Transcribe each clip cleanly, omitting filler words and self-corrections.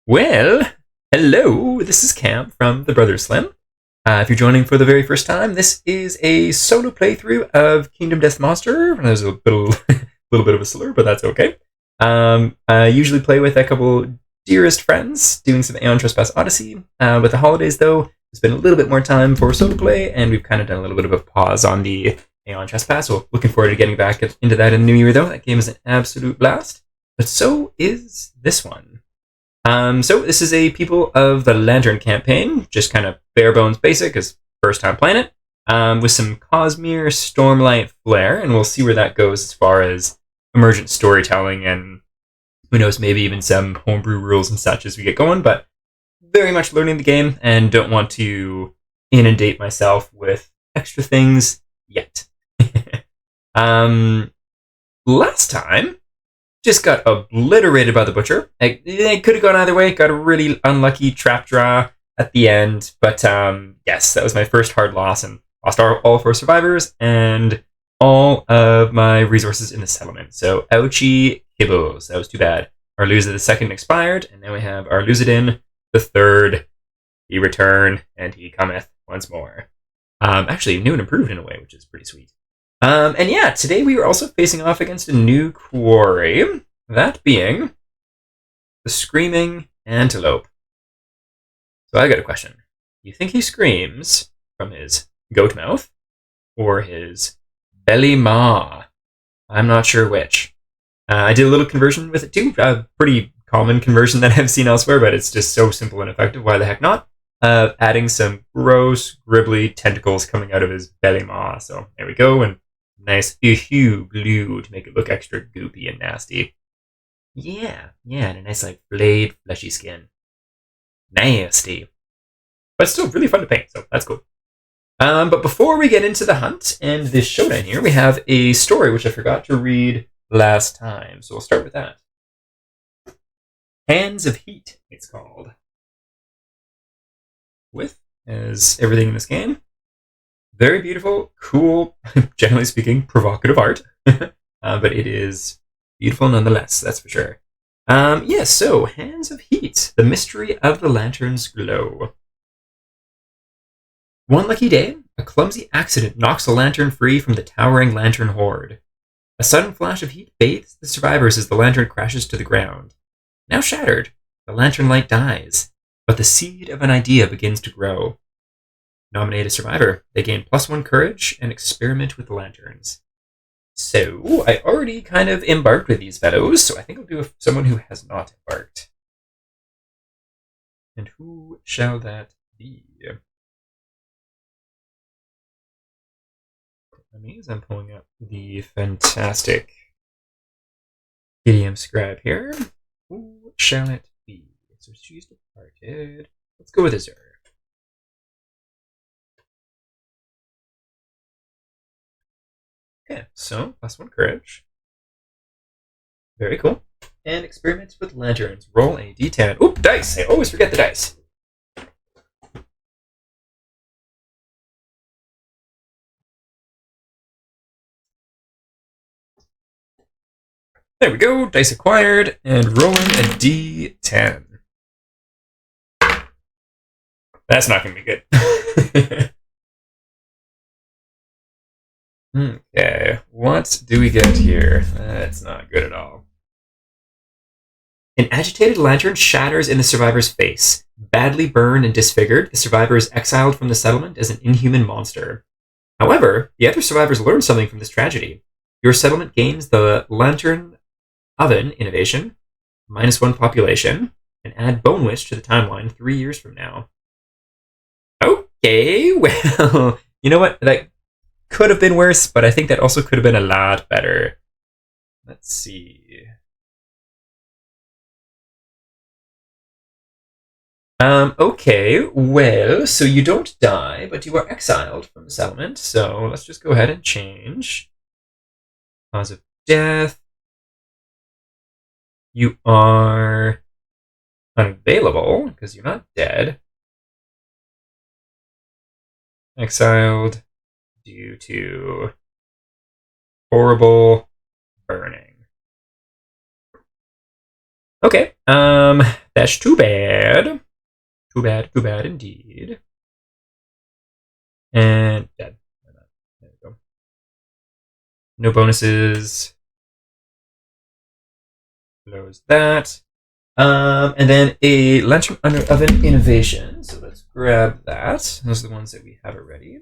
Well, hello, this is Cam from the Brother Slim. If you're joining for the very first time, this is a solo playthrough of Kingdom Death Monster. There's a little, little bit of a slur, but that's okay. I usually play with a couple dearest friends, doing some Aeon Trespass Odyssey. With the holidays, though, there's been a little bit more time for solo play, and we've kind of done a little bit of a pause on the Aeon Trespass. So looking forward to getting back into that in the new year, though. That game is an absolute blast. But so is this one. So this is a People of the Lantern campaign, just kind of bare bones basic, as first time playing it, with some Cosmere Stormlight flair, and we'll see where that goes as far as emergent storytelling and who knows, maybe even some homebrew rules and such as we get going, but very much learning the game and don't want to inundate myself with extra things yet. Last time, just got obliterated by the butcher. It could have gone either way. Got a really unlucky trap draw at the end. But yes, that was my first hard loss and lost all four survivors and all of my resources in the settlement. So ouchie kibbles. That was too bad. Our loser the second expired, and now we have our Lucidin the third. He returned, and he cometh once more. Actually, new and improved in a way, which is pretty sweet. And yeah, today we are also facing off against a new quarry, that being the Screaming Antelope. So I got a question. Do you think he screams from his goat mouth or his belly maw? I'm not sure which. I did a little conversion with it too, a pretty common conversion that I've seen elsewhere, but it's just so simple and effective, why the heck not? Adding some gross, gribbly tentacles coming out of his belly maw. So there we go, and nice hue glue to make it look extra goopy and nasty. Yeah, and a nice like flayed, fleshy skin. Nasty. But still really fun to paint, so that's cool. But before we get into the hunt and this showdown here, we have a story which I forgot to read last time. So we'll start with that. Hands of Heat, it's called. With, as everything in this game, very beautiful, cool, generally speaking, provocative art. But it is beautiful nonetheless, that's for sure. Yes, so Hands of Heat, the mystery of the lantern's glow. One lucky day, a clumsy accident knocks the lantern free from the towering lantern horde. A sudden flash of heat bathes the survivors as the lantern crashes to the ground. Now shattered, the lantern light dies, but the seed of an idea begins to grow. Nominate a survivor. They gain +1 courage and experiment with lanterns. So, I already kind of embarked with these fellows, so I think I'll do someone who has not embarked. And who shall that be? As I'm pulling up the fantastic idiom scribe here. Who shall it be? So she's departed. Let's go with Azure. Okay, so +1 courage. Very cool. And experiments with lanterns. Roll a d10. Oop, dice! I always forget the dice. There we go, dice acquired, and rolling a d10. That's not going to be good. Okay, what do we get here? That's not good at all. An agitated lantern shatters in the survivor's face. Badly burned and disfigured, the survivor is exiled from the settlement as an inhuman monster. However, the other survivors learn something from this tragedy. Your settlement gains the Lantern Oven innovation, -1 population, and add Bone Witch to the timeline 3 years from now. Okay, well, you know what? That could have been worse, but I think that also could have been a lot better. Let's see. Okay, well, so you don't die, but you are exiled from the settlement, so let's just go ahead and change. Cause of death. You are unavailable, because you're not dead. Exiled due to horrible burning. Okay, That's too bad. Too bad indeed. And dead. There we go. No bonuses. Close that. And then a lantern under oven innovation. So let's grab that. Those are the ones that we have already.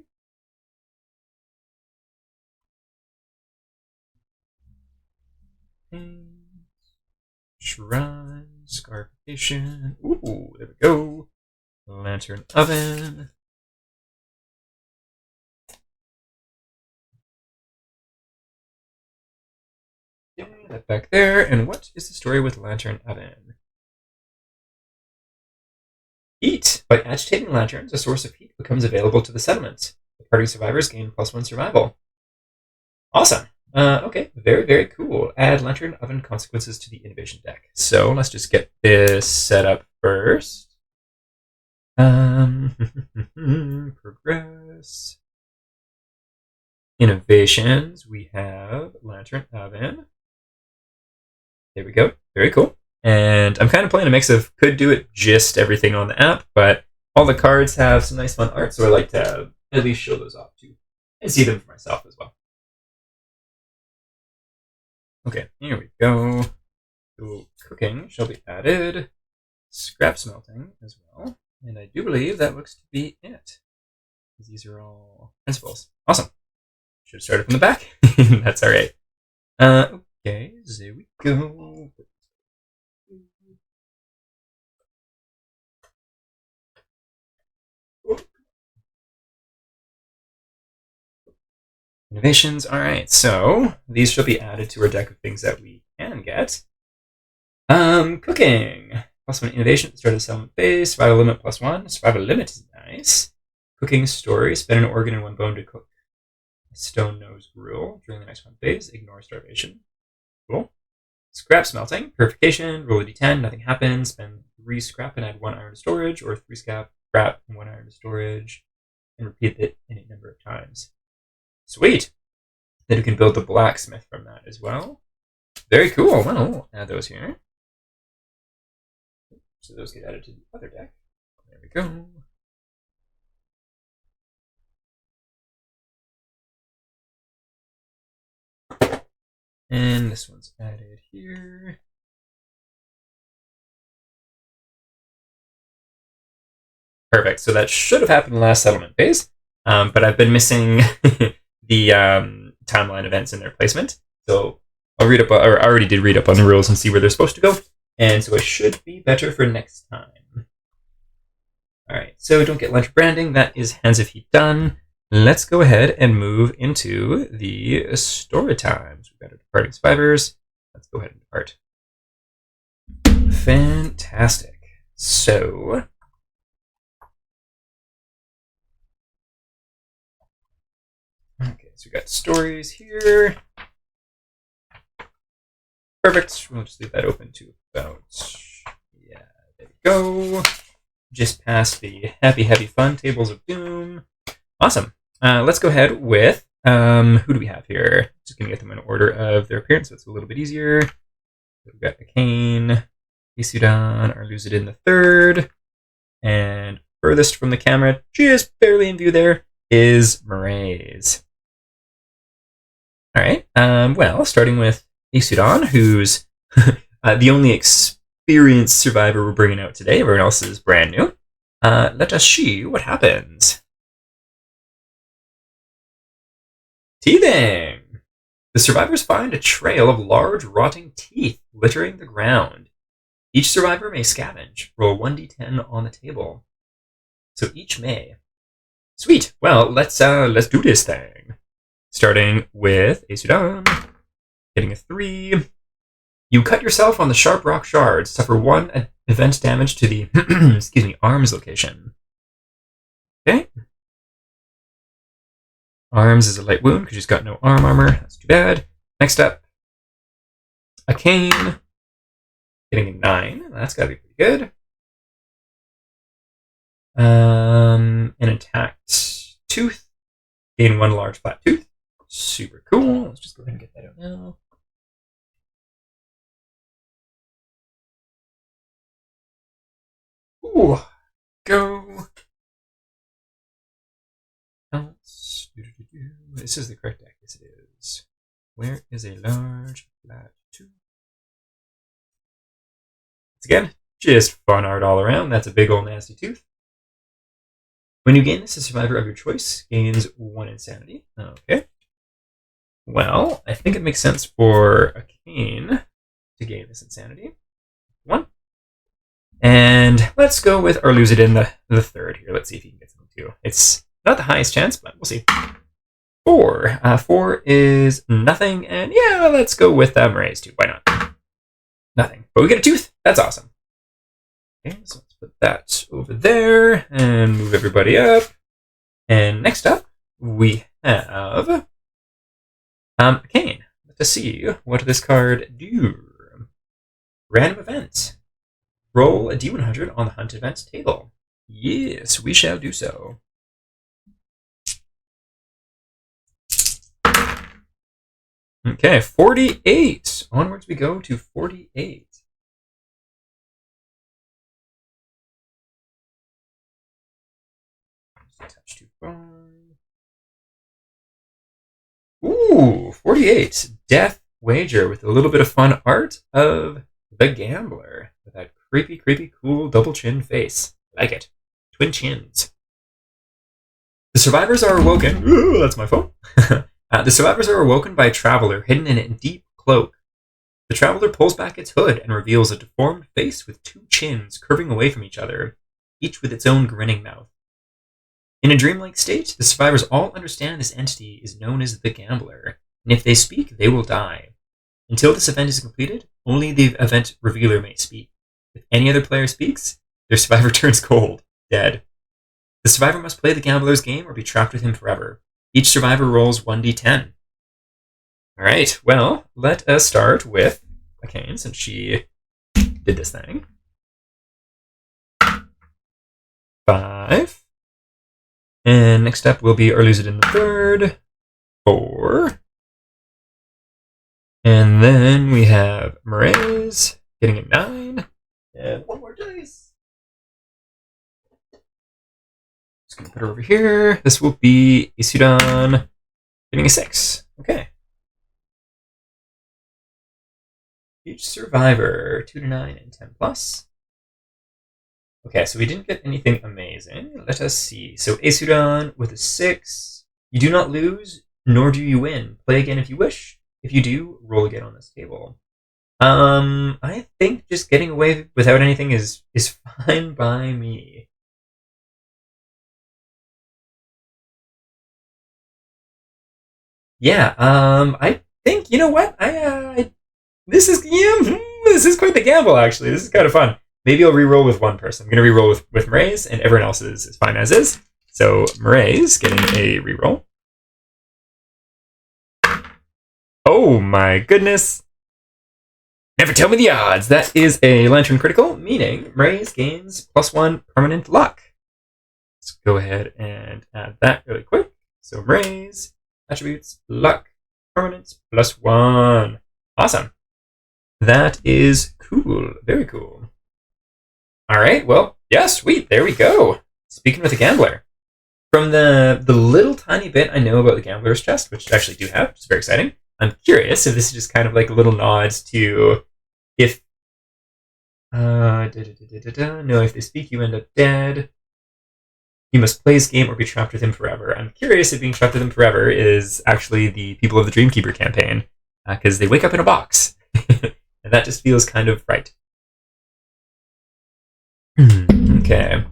Shrine, scarification. Ooh, there we go. Lantern oven. That back there. And what is the story with lantern oven? Heat. By agitating lanterns, a source of heat becomes available to the settlement. The party survivors gain +1 survival. Awesome. Okay, very, very cool. Add lantern oven consequences to the innovation deck. So let's just get this set up first. Progress. Innovations. We have lantern oven. There we go. Very cool. And I'm kind of playing a mix of could do it just everything on the app, but all the cards have some nice fun art, so I like to at least show those off too and see them for myself as well. Okay, here we go. So cooking shall be added. Scrap smelting as well. And I do believe that looks to be it. These are all principles. Awesome. Should have started from the back. That's all right. Okay, there we go. Innovations. All right, so these shall be added to our deck of things that we can get. Cooking. +1 innovation at the start of the settlement phase. Survival limit +1. Survival limit is nice. Cooking story. Spend an organ and 1 bone to cook a stone nose gruel during the next 1 phase. Ignore starvation. Cool. Scrap smelting. Purification. Roll a d10. Nothing happens. Spend 3 scrap and add 1 iron to storage, or 3 scrap and 1 iron to storage, and repeat it any number of times. Sweet. Then you can build the blacksmith from that as well. Very cool. Well, we'll add those here. So those get added to the other deck. There we go. And this one's added here. Perfect. So that should have happened in the last settlement phase, but I've been missing the timeline events in their placement. So I'll read up, or I already did read up on the rules and see where they're supposed to go. And so it should be better for next time. All right, so don't get lunch branding. That is Hands of Heat done. Let's go ahead and move into the story times. We've got our departing survivors. Let's go ahead and depart. Fantastic. So okay, so we got stories here. Perfect. We'll just leave that open to about, yeah, there we go. Just past the happy, happy fun tables of doom. Awesome. Let's go ahead with, who do we have here? Just going to get them in order of their appearance, so it's a little bit easier. We've got Akane, Isudan, Arluzidin the third, and furthest from the camera, just barely in view there, is Maraise. All right. Well, starting with Isudan, who's the only experienced survivor we're bringing out today. Everyone else is brand new. Let us see what happens. Teething. The survivors find a trail of large, rotting teeth littering the ground. Each survivor may scavenge. Roll 1d10 on the table. So each may. Sweet. Well, let's do this thing. Starting with Isudan. Getting a 3. You cut yourself on the sharp rock shards. Suffer 1 event damage to the excuse me, arms location. Okay. Arms is a light wound because she's got no arm armor. That's too bad. Next up, Akane. Getting a 9. That's got to be pretty good. An intact tooth. Gain 1 large flat tooth. Super cool. Let's just go ahead and get that out now. Ooh, go. Else. This is the correct deck. Yes, it is. Where is a large flat 2? Once again, just fun art all around. That's a big old nasty tooth. When you gain this, a survivor of your choice gains 1 insanity. Okay. Well, I think it makes sense for a cane to gain this insanity. 1. And let's go with or lose it in the third here. Let's see if he can get something too. It's not the highest chance, but we'll see. 4. 4 is nothing, and yeah, let's go with raise 2. Why not? Nothing. But we get a tooth. That's awesome. Okay, so let's put that over there and move everybody up. And next up, we have a cane. Let's see what this card do. Random event. Roll a D100 on the hunt event table. Yes, we shall do so. Okay, 48. Onwards we go to 48. Touch too far. Ooh, 48. Death Wager with a little bit of fun art of the gambler with that creepy, creepy, cool double chin face. I like it. Twin chins. The survivors are awoken. Ooh, that's my phone. The survivors are awoken by a traveler hidden in a deep cloak. The traveler pulls back its hood and reveals a deformed face with 2 chins curving away from each other, each with its own grinning mouth. In a dreamlike state, the survivors all understand this entity is known as the Gambler, and if they speak, they will die. Until this event is completed, only the event revealer may speak. If any other player speaks, their survivor turns cold, dead. The survivor must play the Gambler's game or be trapped with him forever. Each survivor rolls 1d10. Alright, well, let us start with Akane, since she did this thing. 5. And next up will be or lose it in the third. 4. And then we have Maraise getting a 9. And 1 more dice. Just going to put her over here. This will be Isudan getting a 6. Okay. Each survivor, 2 to 9 and 10 plus. Okay, so we didn't get anything amazing. Let us see. So Isudan with a 6. You do not lose, nor do you win. Play again if you wish. If you do, roll again on this table. I think just getting away without anything is fine by me. Yeah, I think, you know what? This is quite the gamble, actually. This is kind of fun. Maybe I'll re-roll with one person. I'm going to re-roll with Maraise, and everyone else is fine as is. So Maraise getting a re-roll. Oh my goodness. Never tell me the odds. That is a Lantern critical, meaning Maraise gains +1 permanent luck. Let's go ahead and add that really quick. So Maraise, attributes, luck, permanent, +1. Awesome. That is cool. Very cool. All right, well, yeah, sweet. There we go. Speaking with a gambler. From the little tiny bit I know about the gambler's chest, which I actually do have, which is very exciting, I'm curious if this is just kind of like a little nod to if no, if they speak, you end up dead. You must play his game or be trapped with him forever. I'm curious if being trapped with him forever is actually the People of the Dreamkeeper campaign, because they wake up in a box, and that just feels kind of right. Okay.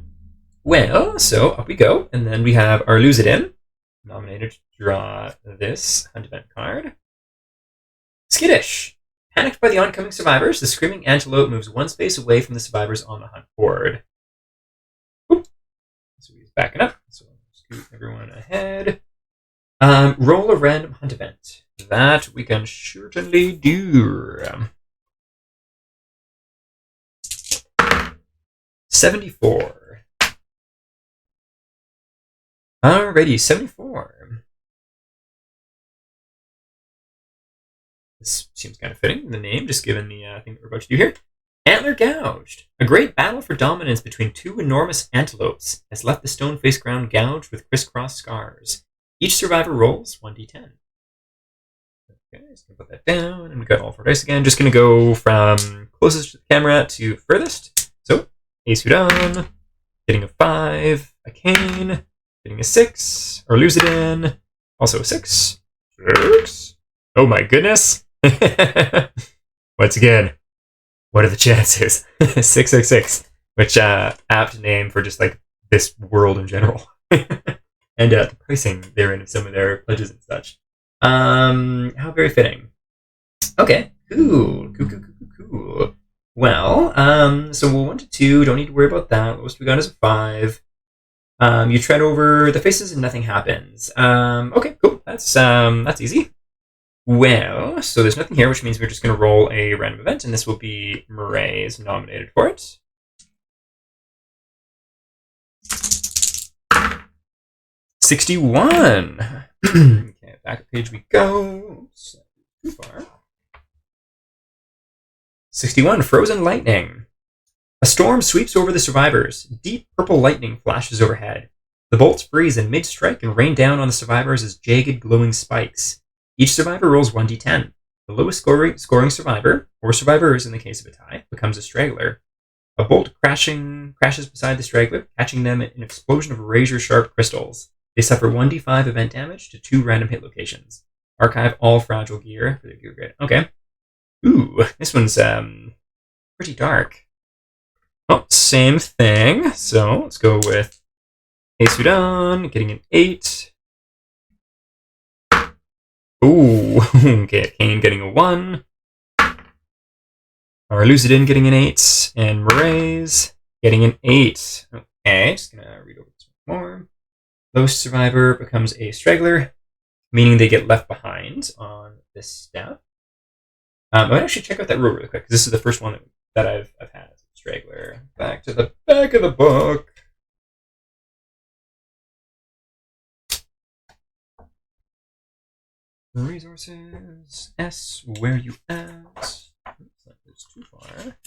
Well, so up we go, and then we have our Lose It In. Nominated to draw this Hunt Event card. Skittish. Panicked by the oncoming survivors, the Screaming Antelope moves 1 space away from the survivors on the hunt board. Oop. So he's backing up, so I'll scoot everyone ahead. Roll a random Hunt Event. That we can certainly do. 74. Alrighty, 74. This seems kind of fitting, the name, just given the thing that we're about to do here. Antler gouged. A great battle for dominance between two enormous antelopes has left the stone face ground gouged with crisscross scars. Each survivor rolls 1d10. Okay, just gonna put that down, and we got all 4 dice again. Just gonna go from closest to the camera to furthest. So, Ace Udon, getting a 5, a cane, getting a 6, or lose it in, also a 6. 6. Oh my goodness. Once again, what are the chances? 666, which apt name for just like this world in general. And the pricing therein of some of their pledges and such. How very fitting. Okay, cool. Well, so we'll 1 to 2, don't need to worry about that. Lowest we got is a 5. You tread over the faces and nothing happens. Okay, cool. That's easy. Well, so there's nothing here, which means we're just going to roll a random event, and this will be Murray's nominated for it. 61. Okay, back at page we go. Oops, too far. 61, Frozen Lightning. A storm sweeps over the survivors. Deep purple lightning flashes overhead. The bolts freeze in mid-strike and rain down on the survivors as jagged, glowing spikes. Each survivor rolls 1d10. The lowest scoring survivor, or survivors in the case of a tie, becomes a straggler. A bolt crashes beside the straggler, catching them in an explosion of razor-sharp crystals. They suffer 1d5 event damage to 2 random hit locations. Archive all fragile gear for their gear grid. Okay. Ooh, this one's pretty dark. Oh, same thing. So let's go with Ace Udon getting an 8. Ooh, okay, Kane getting a 1. Our Lucidin getting an 8. And Murray's getting an 8. Okay, just gonna read over this one more. Lowest survivor becomes a straggler, meaning they get left behind on this step. I might actually check out that rule really quick, because this is the first one that I've had. Straggler. Back to the back of the book. Resources. S, where you at? Oops, that goes too far.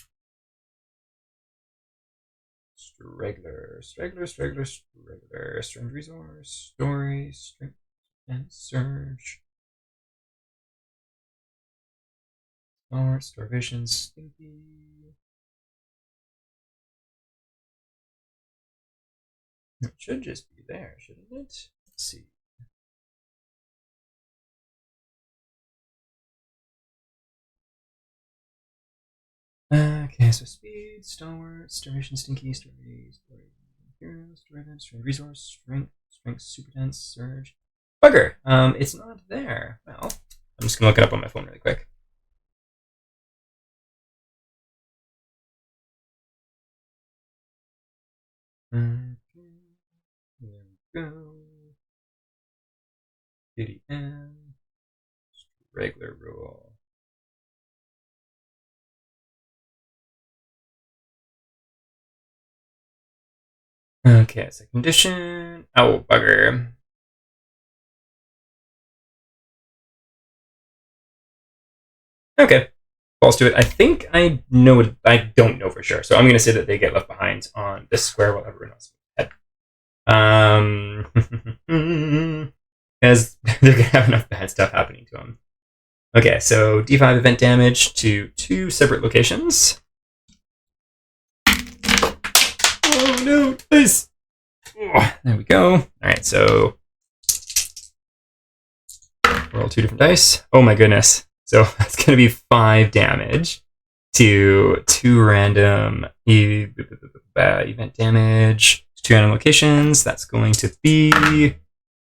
Straggler. Strange resource. Story. Strength and surge. Starvation. Stinky. It should just be there, shouldn't it? Let's see. Okay, so speed, stalwart, starvation, stinky, story, hero, story event, strange resource, strength, super dense, surge. Bugger! It's not there. Well, I'm just gonna look it up on my phone really quick. There we go. DDM. Regular rule. Okay, it's a condition. Oh, bugger. Okay, falls to it. I think I know it. I don't know for sure, so I'm going to say that they get left behind on this square while everyone else is ahead. Because they're going to have enough bad stuff happening to them. Okay, so D5 event damage to 2 separate locations. Oh no, nice. Oh, there we go. All right, so roll 2 different dice. Oh my goodness. So that's going to be 5 damage to 2 random event damage to 2 random locations. That's going to be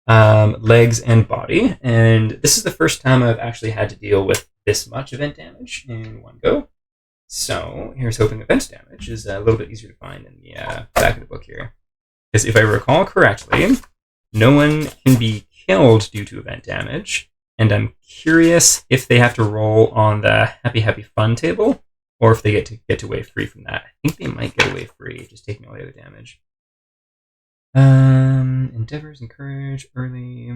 legs and body. And this is the first time I've actually had to deal with this much event damage in one go. So here's hoping event damage is a little bit easier to find in the back of the book here. Because if I recall correctly, no one can be killed due to event damage. And I'm curious if they have to roll on the happy fun table, or if they get away free from that. I think they might get away free, just taking away the damage. Endeavors, encourage, early,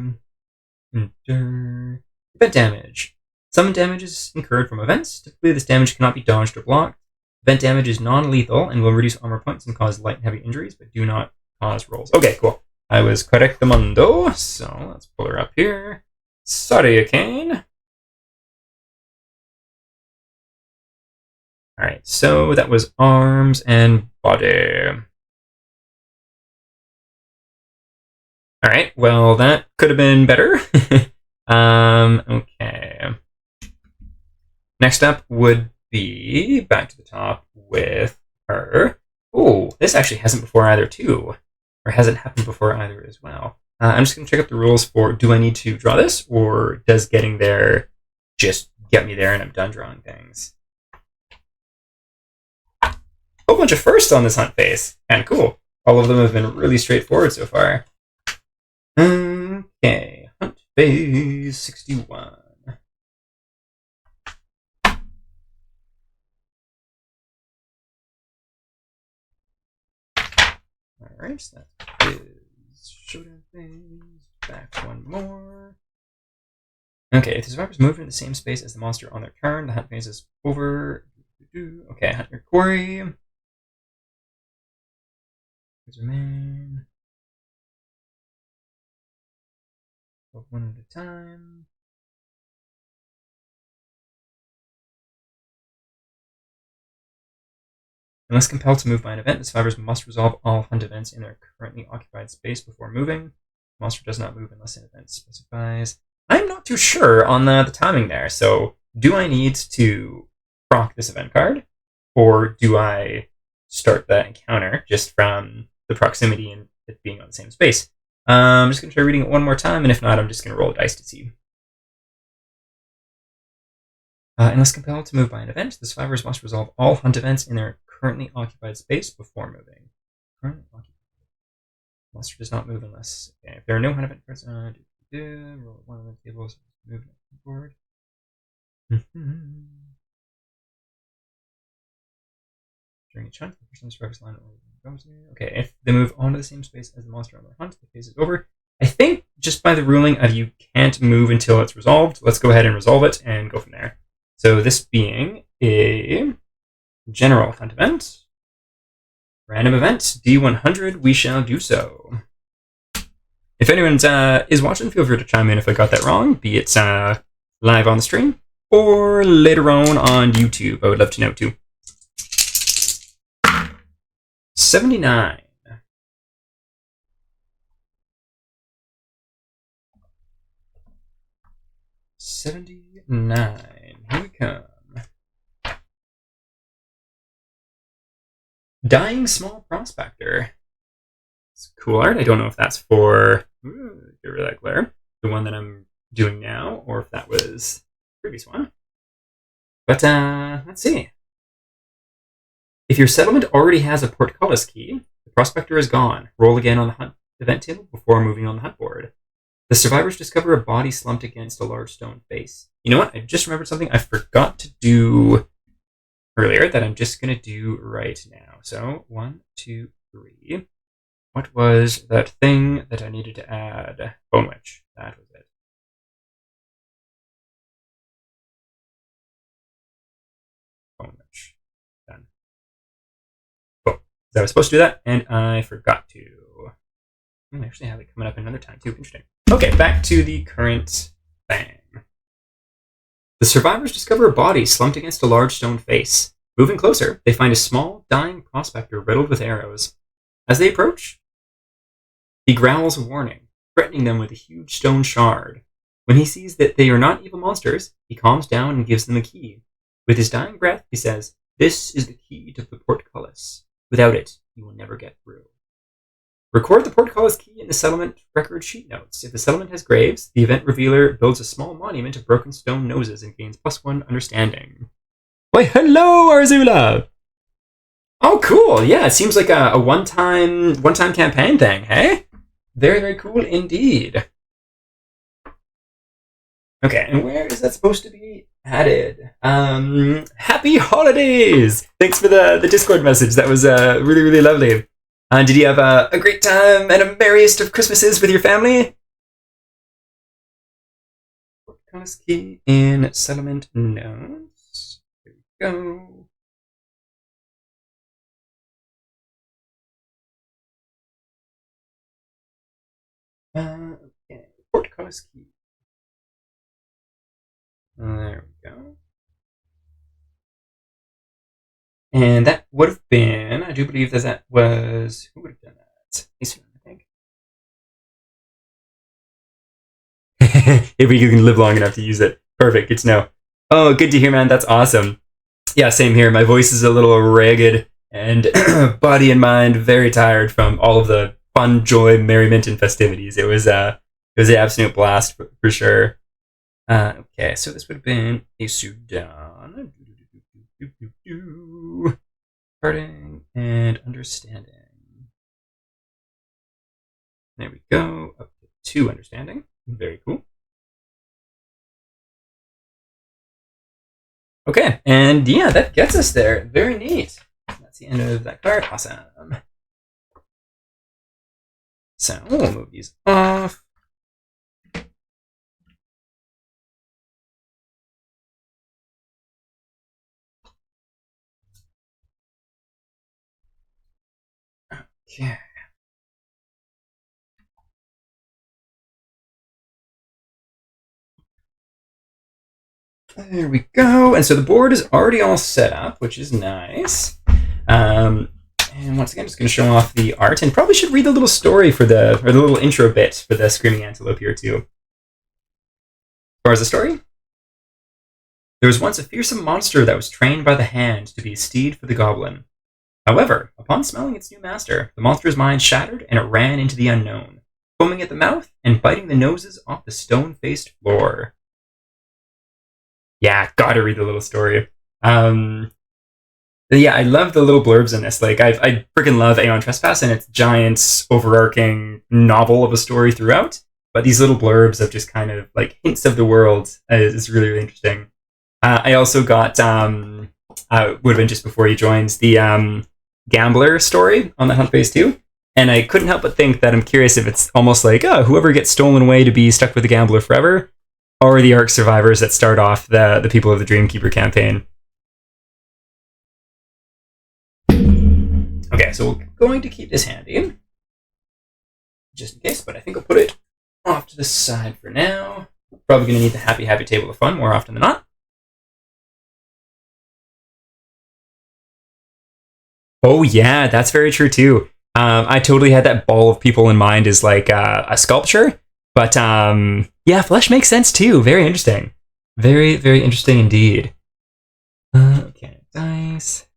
endure. Event damage. Some damage is incurred from events. Typically, this damage cannot be dodged or blocked. Event damage is non-lethal and will reduce armor points and cause light and heavy injuries, but do not cause rolls. Okay, cool. I was correctamundo, so let's pull her up here. Sorry, Kane. Alright, so that was arms and body. Alright, well, that could have been better. Okay. Next up would be back to the top with her. Oh, this actually hasn't before either, too. Or hasn't happened before either as well. I'm just going to check out the rules for do I need to draw this, or does getting there just get me there and I'm done drawing things? A whole bunch of firsts on this hunt phase. Kind of cool. All of them have been really straightforward so far. Okay, hunt phase 61. Alright, so that is showdown phase. Back one more. Okay, if the survivors move into the same space as the monster on their turn, the hunt phase is over. Okay, hunt your quarry. Here's your man. One at a time. Unless compelled to move by an event, the survivors must resolve all hunt events in their currently occupied space before moving. The monster does not move unless an event specifies. I'm not too sure on the timing there, so do I need to proc this event card? Or do I start the encounter just from the proximity and it being on the same space? I'm just going to try reading it one more time, and if not, I'm just going to roll a dice to see. Unless compelled to move by an event, the survivors must resolve all hunt events in their currently occupied space before moving. Currently occupied. The monster does not move unless... Okay, if there are no hunt event cards, roll one on the table, so move it forward. During each hunt, the person's survivor's line goes there. Okay, if they move onto the same space as the monster on their hunt, the phase is over. I think just by the ruling of you can't move until it's resolved, let's go ahead and resolve it and go from there. So this being a general hunt event, random event, D100, we shall do so. If anyone is watching, feel free to chime in if I got that wrong, be it live on the stream or later on YouTube. I would love to know too. 79. Here we come. Dying Small Prospector. It's cool art. I don't know if that's for get rid of that glare, the one that I'm doing now, or if that was the previous one. But let's see. If your settlement already has a portcullis key, the prospector is gone. Roll again on the hunt event table before moving on the hunt board. The survivors discover a body slumped against a large stone face. You know what? I just remembered something I forgot to do earlier that I'm just going to do right now. So, 1, 2, 3. What was that thing that I needed to add? Bone Witch. That was it. Bone Witch. Done. Cool. So I was supposed to do that, and I forgot to. I actually have it coming up another time, too. Interesting. Okay, back to the current thing. The survivors discover a body slumped against a large stone face. Moving closer, they find a small, dying prospector riddled with arrows. As they approach, he growls a warning, threatening them with a huge stone shard. When he sees that they are not evil monsters, he calms down and gives them a key. With his dying breath, he says, "This is the key to the portcullis. Without it, you will never get through." Record the portcullis key in the settlement record sheet notes. If the settlement has graves, the event revealer builds a small monument of broken stone noses and gains +1 understanding. Why, hello, Arzula! Oh, cool. Yeah, it seems like a one-time campaign thing, hey? Very, very cool indeed. Okay, and where is that supposed to be added? Happy holidays! Thanks for the Discord message. That was really, really lovely. Did you have a great time and a merriest of Christmases with your family? Portcullis key in settlement notes. There we go. Okay, portcullis key. There we go. And that would have been, I do believe that was, who would have done that? Eastern, I think. If you can live long enough to use it. Perfect, good to know. Oh, good to hear, man. That's awesome. Yeah, same here. My voice is a little ragged, and body and mind very tired from all of the fun, joy, merriment, and festivities. It was an absolute blast for sure. Okay, so this would have been a Sudan. Parting and understanding. There we go. Up to 2 understanding. Very cool. Okay, and yeah, that gets us there. Very neat. That's the end of that card. Awesome. So we'll move these off. Okay. There we go. And so the board is already all set up, which is nice. And once again, just going to show off the art, and probably should read the little story for the little intro bit for the Screaming Antelope here too. As far as the story, there was once a fearsome monster that was trained by the hand to be a steed for the goblin. However, upon smelling its new master, the monster's mind shattered and it ran into the unknown, foaming at the mouth and biting the noses off the stone-faced floor. Yeah, gotta read the little story. Yeah, I love the little blurbs in this. Like, I freaking love Aeon Trespass and its giant, overarching novel of a story throughout. But these little blurbs of just kind of like hints of the world is really, really interesting. I also got would have been just before you joined the gambler story on the Hunt Phase 2. And I couldn't help but think that I'm curious if it's almost like, oh, whoever gets stolen away to be stuck with the gambler forever, or the Ark survivors that start off the people of the Dreamkeeper campaign. Okay, so we're going to keep this handy, just in case, but I think I'll put it off to the side for now. Probably going to need the happy, happy table of fun more often than not. Oh yeah, that's very true too. I totally had that ball of people in mind as like a sculpture, but yeah, flesh makes sense too. Very interesting. Very, very interesting indeed. Okay, dice.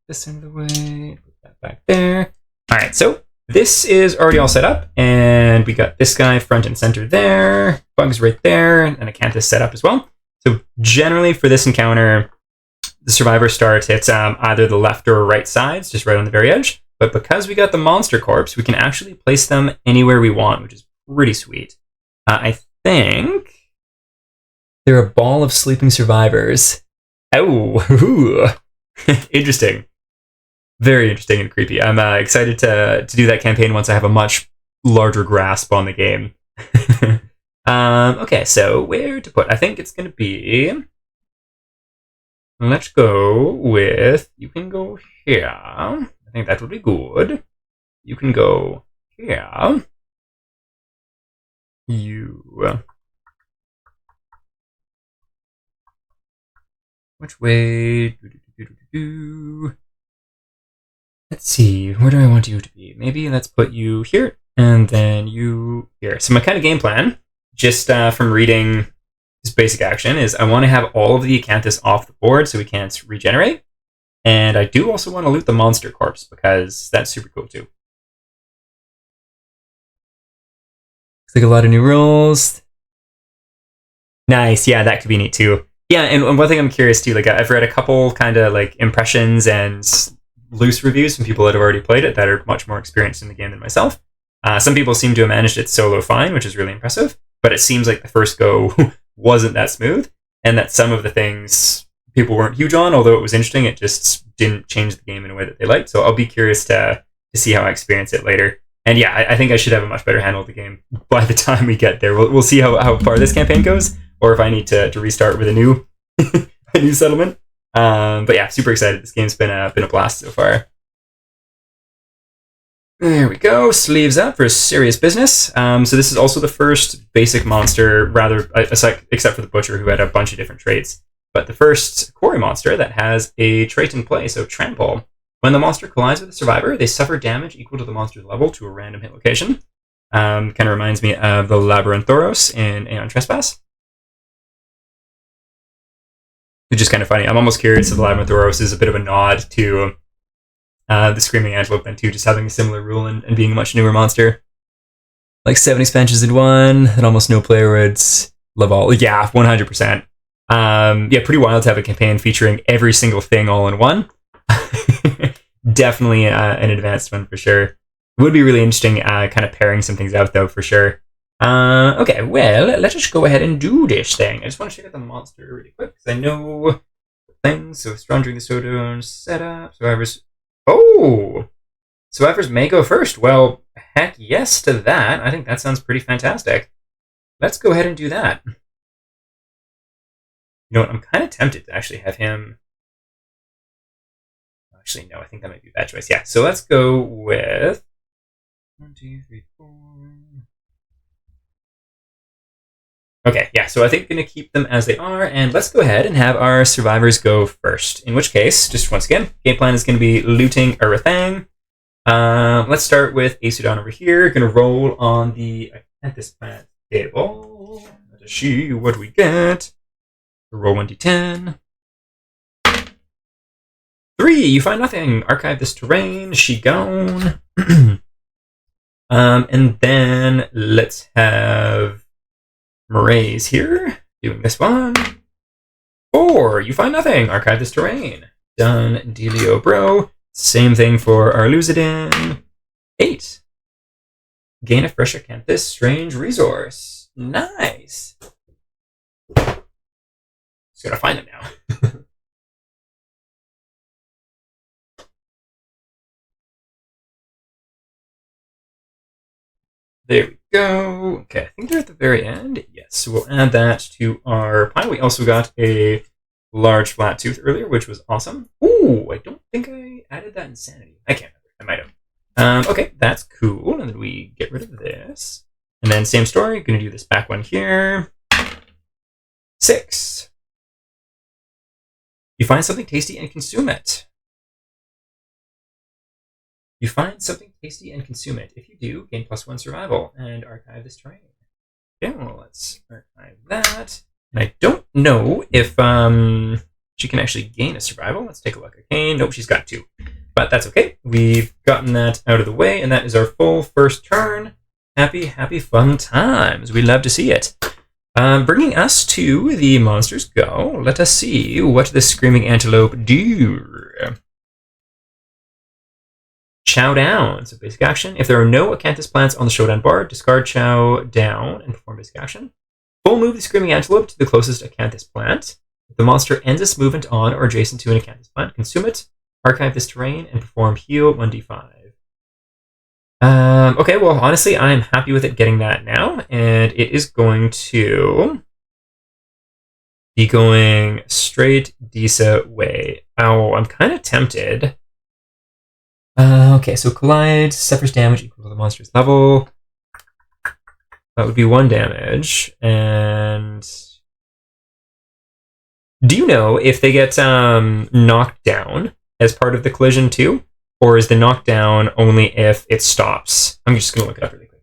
This end of the way. Put that back there. All right, so this is already all set up, and we got this guy front and center there. Bugs right there, and Acanthus set up as well. So generally for this encounter, the survivor starts hits either the left or right sides, just right on the very edge. But because we got the monster corpse, we can actually place them anywhere we want, which is pretty sweet. I think they're a ball of sleeping survivors. Oh, interesting. Very interesting and creepy. I'm excited to do that campaign once I have a much larger grasp on the game. Okay, so where to put? I think it's going to be... Let's go with... You can go here. I think that would be good. You can go here. You... Which way? Let's see. Where do I want you to be? Maybe let's put you here, and then you here. So my kind of game plan, just from reading this basic action, is I want to have all of the Acanthus off the board so we can't regenerate. And I do also want to loot the monster corpse, because that's super cool too. Looks like a lot of new rules. Nice, yeah, that could be neat too. Yeah, and one thing I'm curious too, like I've read a couple kind of like impressions and loose reviews from people that have already played it that are much more experienced in the game than myself. Some people seem to have managed it solo fine, which is really impressive, but it seems like the first go wasn't that smooth, and that some of the things people weren't huge on, although it was interesting, it just didn't change the game in a way that they liked. So I'll be curious to see how I experience it later. And yeah, I think I should have a much better handle of the game by the time we get there. We'll see how far this campaign goes, or if I need to restart with a new a new settlement. But yeah, super excited. This game's been a blast so far. There we go. Sleeves up for serious business. So this is also the first basic monster, rather, except for the Butcher, who had a bunch of different traits. But the first quarry monster that has a trait in play, so Trample. When the monster collides with a survivor, they suffer damage equal to the monster's level to a random hit location. Kind of reminds me of the Labyrinthoros in Aeon Trespass. Which is kind of funny. I'm almost curious if the Labyrinthoros is a bit of a nod to the Screaming Antelope then too, just having a similar rule and being a much newer monster. Like 7 expansions in one, and almost no player would love all. Yeah, 100%. Yeah, pretty wild to have a campaign featuring every single thing all in one. Definitely an advanced one for sure. It would be really interesting kind of pairing some things out though, for sure. Okay, well, let's just go ahead and do this thing. I just want to check out the monster really quick, because I know things. So strong during the showdown setup, survivors. Oh! Survivors may go first. Well, heck yes to that. I think that sounds pretty fantastic. Let's go ahead and do that. You know what? I'm kind of tempted to actually have him... Actually, no, I think that might be a bad choice. Yeah, so let's go with... 1, 2, 3, 4... Okay, yeah, so I think I'm going to keep them as they are, and let's go ahead and have our survivors go first. In which case, just once again, game plan is going to be looting Urathang. Let's start with Aesudan over here. Going to roll on the Acanthus plant table. Let's see what we get. Roll 1d10. 3, you find nothing. Archive this terrain. She gone. And then let's have Marae's here, doing this one. 4, you find nothing. Archive this terrain. Done, dealio, bro. Same thing for our Lucidin. 8, gain a fresh Acanthus strange resource. Nice. Just gotta find them now. There we go. Okay, I think they're at the very end. Yes, so we'll add that to our pile. We also got a large flat tooth earlier, which was awesome. Ooh, I don't think I added that insanity. I can't remember. I might have. Okay, that's cool. And then we get rid of this. And then same story. Going to do this back one here. 6. You find something tasty and consume it. You find something tasty and consume it. If you do, gain +1 survival and archive this terrain. Okay, well, let's archive that. And I don't know if she can actually gain a survival. Let's take a look. Okay, nope, she's got 2. But that's okay. We've gotten that out of the way, and that is our full first turn. Happy, happy, fun times. We love to see it. Bringing us to the Monsters Go. Let us see what the Screaming Antelope do. Chow down. So basic action. If there are no Acanthus plants on the showdown board, discard Chow down and perform basic action. Full move the Screaming Antelope to the closest Acanthus plant. If the monster ends its movement on or adjacent to an Acanthus plant, consume it, archive this terrain, and perform heal 1d5. Okay, well, honestly, I'm happy with it getting that now, and it is going to be going straight Disa way. Oh, I'm kind of tempted. Okay, so collide, suffers damage equal to the monster's level. That would be 1 damage. And do you know if they get knocked down as part of the collision too? Or is the knockdown only if it stops? I'm just going to look it up really quick.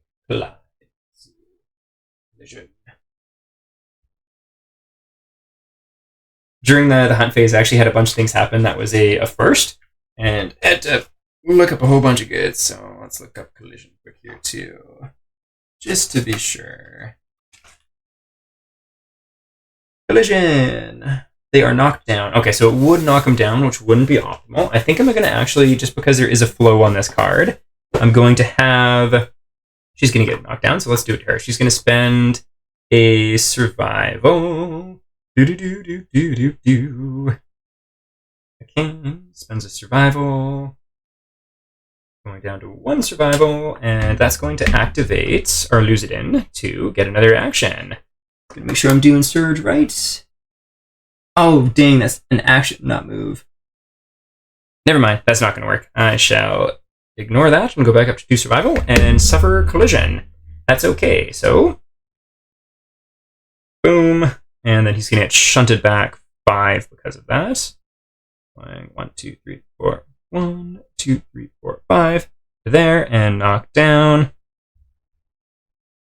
Collision. During the hunt phase, I actually had a bunch of things happen. That was a first. And I had to look up a whole bunch of goods. So let's look up collision quick here too. Just to be sure. Collision. They are knocked down. Okay, so it would knock them down, which wouldn't be optimal. I think I'm going to actually, just because there is a flow on this card, I'm going to have... She's going to get knocked down, so let's do it to her. She's going to spend a survival. Do-do-do-do-do-do-do. Okay, spends a survival. Going down to 1 survival, and that's going to activate our Lucidin to get another action. Gonna make sure I'm doing Surge right. Oh, dang, that's an action, not move. Never mind, that's not going to work. I shall ignore that and go back up to 2 survival and suffer collision. That's okay. So, boom. And then he's going to get shunted back 5 because of that. 1, 2, 3, 4. 1, 2, 3, 4, 5. There, and knock down.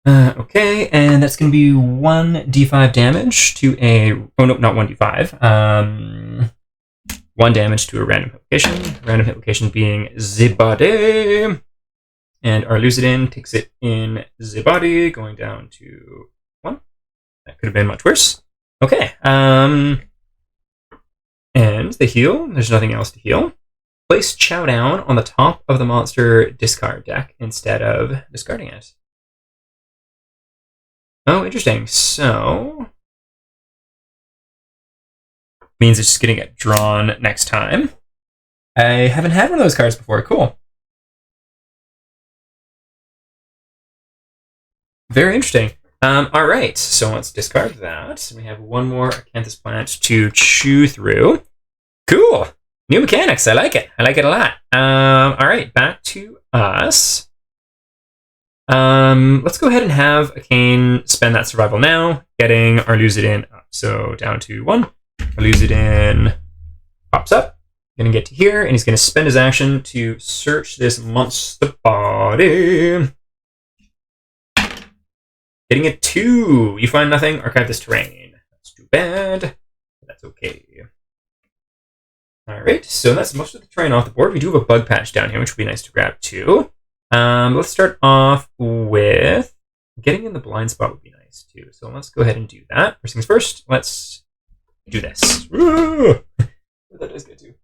Okay, and that's going to be 1d5 damage to a... Oh, no, not 1d5. 1 damage to a random hit location. Random hit location being the body. And our Lucidin takes it in the body, going down to 1. That could have been much worse. Okay, and the heal. There's nothing else to heal. Place Chow Down on the top of the monster discard deck instead of discarding it. Oh, interesting. So, means it's just going to get drawn next time. I haven't had one of those cards before. Cool. Very interesting. All right, so let's discard that. We have one more Acanthus plant to chew through. Cool. New mechanics. I like it. I like it a lot. All right, back to us. Let's go ahead and have Akane spend that survival now, getting our Lucidin up. So down to 1. Our Lucidin pops up. Gonna get to here, and he's gonna spend his action to search this monster body. Getting a 2. You find nothing. Archive this terrain. That's too bad. But that's okay. All right, so that's most of the terrain off the board. We do have a bug patch down here, which would be nice to grab too. Let's start off with getting in the blind spot would be nice too. So let's go ahead and do that. First things first, let's do this. Where that does get to.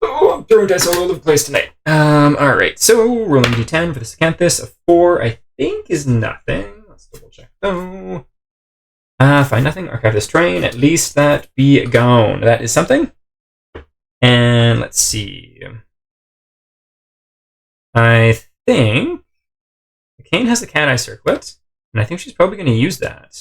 Oh, I'm throwing dice all over the place tonight. All right, so rolling d10 for the Acanthus. A 4, I think, is nothing. Let's double check though. Find nothing. Archive this terrain. At least that be gone. That is something. And let's see. I think Akane has the Cat Eye Circlet, and I think she's probably going to use that.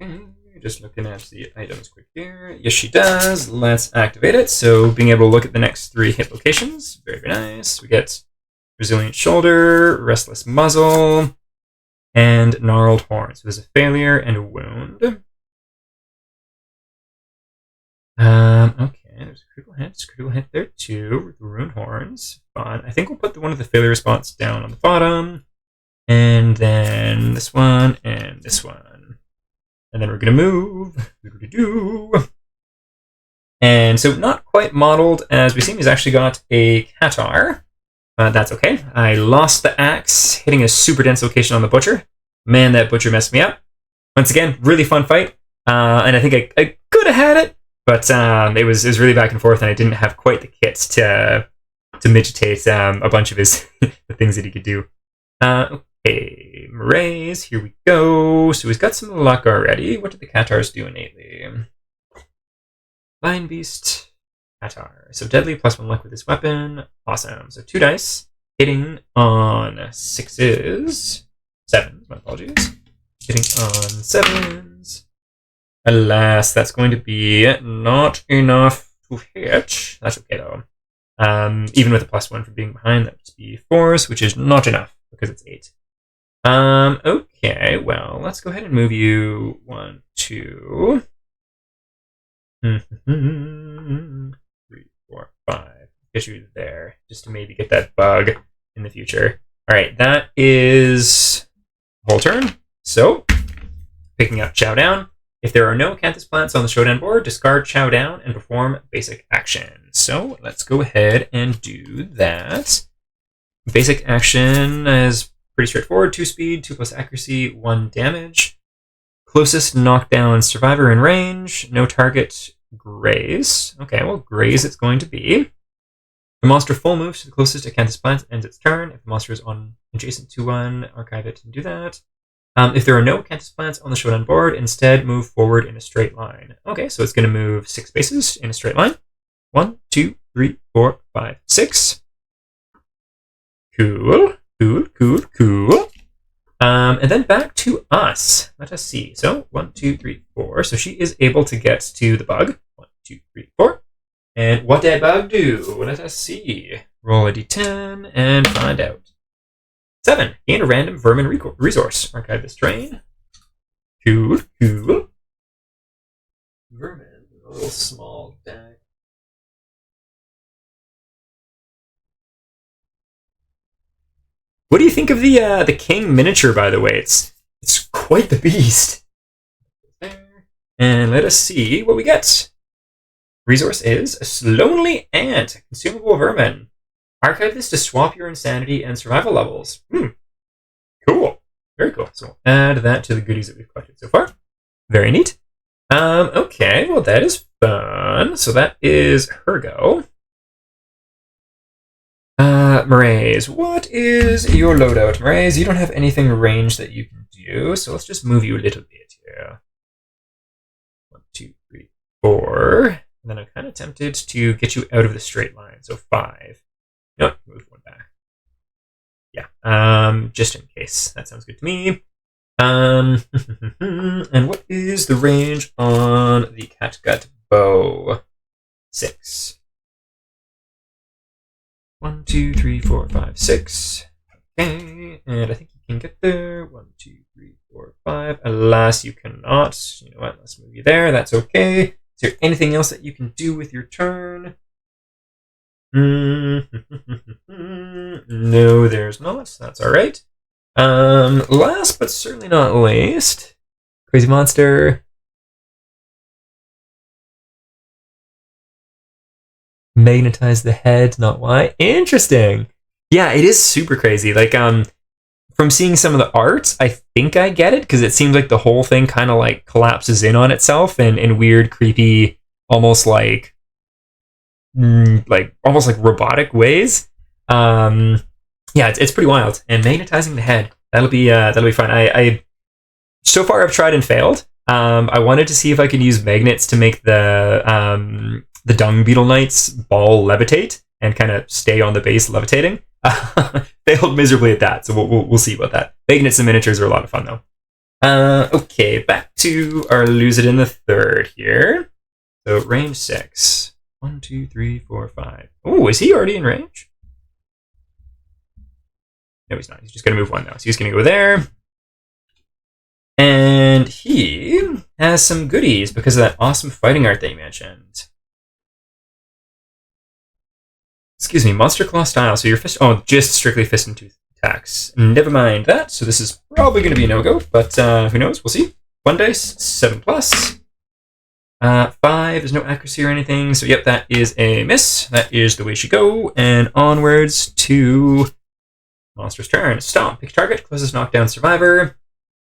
Okay, just looking at the items quick here. Yes, she does. Let's activate it. So being able to look at the next 3 hit locations. Very, very nice. We get Resilient Shoulder, Restless Muzzle, and Gnarled Horn. So there's a failure and a wound. Okay. There's a critical hit there too, with the Ruined Horns. Fun. I think we'll put one of the failure response down on the bottom. And then this one, and this one. And then we're going to move. And so not quite modeled as we seem. He's actually got a Qatar. That's okay. I lost the axe, hitting a super dense location on the Butcher. Man, that Butcher messed me up. Once again, really fun fight. And I think I could have had it. But it was really back and forth, and I didn't have quite the kits to mitigate a bunch of his the things that he could do. Okay, Marays, here we go. So he's got some luck already. What did the Qatars do innately? Lion Beast, Qatar. So deadly, +1 luck with this weapon. Awesome. So 2 dice, hitting on 6s. 7s, my apologies. Hitting on 7s. Alas, that's going to be not enough to hit. That's okay though. Even with a +1 for being behind, that would just be 4s, which is not enough because it's 8. Okay, well, let's go ahead and move you 1, 2, 3, 4, 5. Get you there, just to maybe get that bug in the future. All right, that is whole turn. So, picking up Chow Down. If there are no Acanthus plants on the showdown board, discard Chow Down and perform basic action. So let's go ahead and do that. Basic action is pretty straightforward. 2 speed, 2+ accuracy, 1 damage. Closest knockdown survivor in range. No target, graze. Okay, well, graze it's going to be. The monster full moves to the closest Acanthus plant ends its turn. If the monster is on adjacent to one, archive it and do that. If there are no Acanthus plants on the showdown board, instead move forward in a straight line. Okay, so it's going to move 6 spaces in a straight line. 1, 2, 3, 4, 5, 6. Cool. And then back to us. Let us see. So 1, 2, 3, 4. So she is able to get to the bug. 1, 2, 3, 4. And what did bug do? Let us see. Roll a d10 and find out. 7. Gain a random vermin resource. Archive this terrain. Cool. Vermin. A little small deck. What do you think of the king miniature, by the way? It's quite the beast. And let us see what we get. Resource is Lonely Ant, consumable vermin. Archive this to swap your insanity and survival levels. Cool. Very cool. So we'll add that to the goodies that we've collected so far. Very neat. Okay, well that is fun. So that is her go. Maraise, what is your loadout? Maraise, you don't have anything ranged that you can do, so let's just move you a little bit here. 1, 2, 3, 4. And then I'm kind of tempted to get you out of the straight line, so 5. No, move 1 back. Yeah, just in case. That sounds good to me. And what is the range on the catgut bow? 6. 1, 2, 3, 4, 5, 6. Okay, and I think you can get there. 1, 2, 3, 4, 5. Alas, you cannot. You know what? Let's move you there. That's okay. Is there anything else that you can do with your turn? No, there's not. That's all right. Last but certainly not least, Crazy Monster. Magnetize the head, not why. Interesting. Yeah, it is super crazy. Like, from seeing some of the art, I think I get it, because it seems like the whole thing kind of like collapses in on itself in weird, creepy, almost like robotic ways. Yeah, it's pretty wild. And magnetizing the head, that'll be fun. I so far I've tried and failed. I wanted to see if I could use magnets to make the Dung Beetle Knight's ball levitate and kind of stay on the base levitating. Failed miserably at that, so we'll see about that. Magnets and miniatures are a lot of fun though. Okay, back to our Lucidin the Third here. So range 6. 1, 2, 3, 4, 5. Oh, is he already in range? No, he's not. He's just going to move 1 now. So he's going to go there. And he has some goodies because of that awesome fighting art that you mentioned. Excuse me, Monster Claw style. So your fist... Oh, just strictly fist and tooth attacks. Never mind that. So this is probably going to be a no-go, but who knows? We'll see. 1 dice, 7+. 5 is no accuracy or anything. So yep, that is a miss. That is the way she go. And onwards to Monster's turn. Stomp. Pick target. Closest knockdown survivor.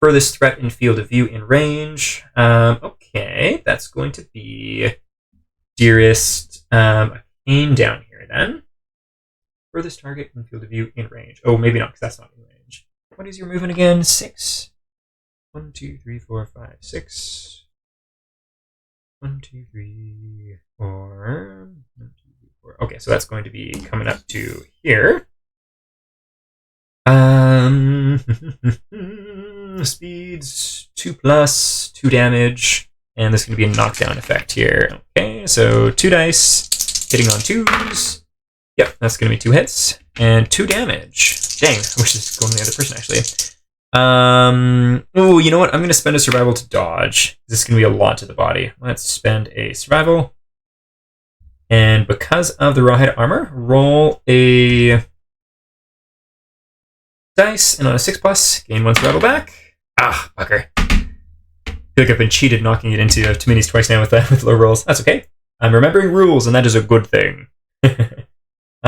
Furthest threat in field of view in range. Okay, that's going to be Dearest Pain down here then. Furthest target in field of view in range. Oh, maybe not, because that's not in range. What is your movement again? 6. 1, 2, 3, 4, 5, 6. 1, 2, 3, 4. 1, 2, 3, 4. Okay, so that's going to be coming up to here. Speeds 2+, 2 damage, and there's going to be a knockdown effect here. Okay, so 2 dice, hitting on 2s. Yep, that's going to be 2 hits and 2 damage. Dang, I wish this was going to the other person actually. Oh, you know what? I'm going to spend a survival to dodge. This is going to be a lot to the body. Let's spend a survival. And because of the rawhide armor, roll a dice, and on a 6+, gain 1 survival back. Ah, fucker. I feel like I've been cheated knocking it into too minis twice now with low rolls. That's okay. I'm remembering rules, and that is a good thing.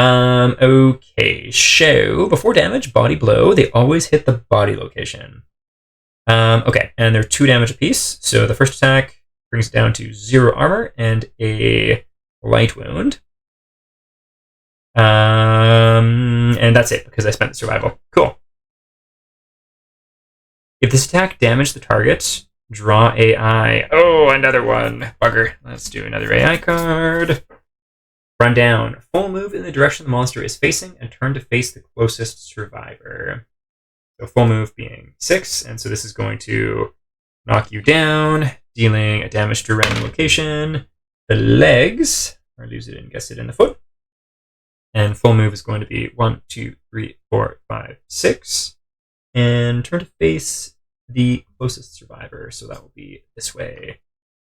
Okay, so before damage, body blow, they always hit the body location. Okay, and they're 2 damage apiece. So the first attack brings it down to 0 armor and a light wound. And that's it, because I spent the survival. Cool. If this attack damaged the target, draw AI. Oh, another one. Bugger. Let's do another AI card. Run down. Full move in the direction the monster is facing and turn to face the closest survivor. So full move being 6, and so this is going to knock you down, dealing a damage to a random location. The legs Or lose it and gets it in the foot. And full move is going to be 1, 2, 3, 4, 5, 6. And turn to face the closest survivor. So that will be this way.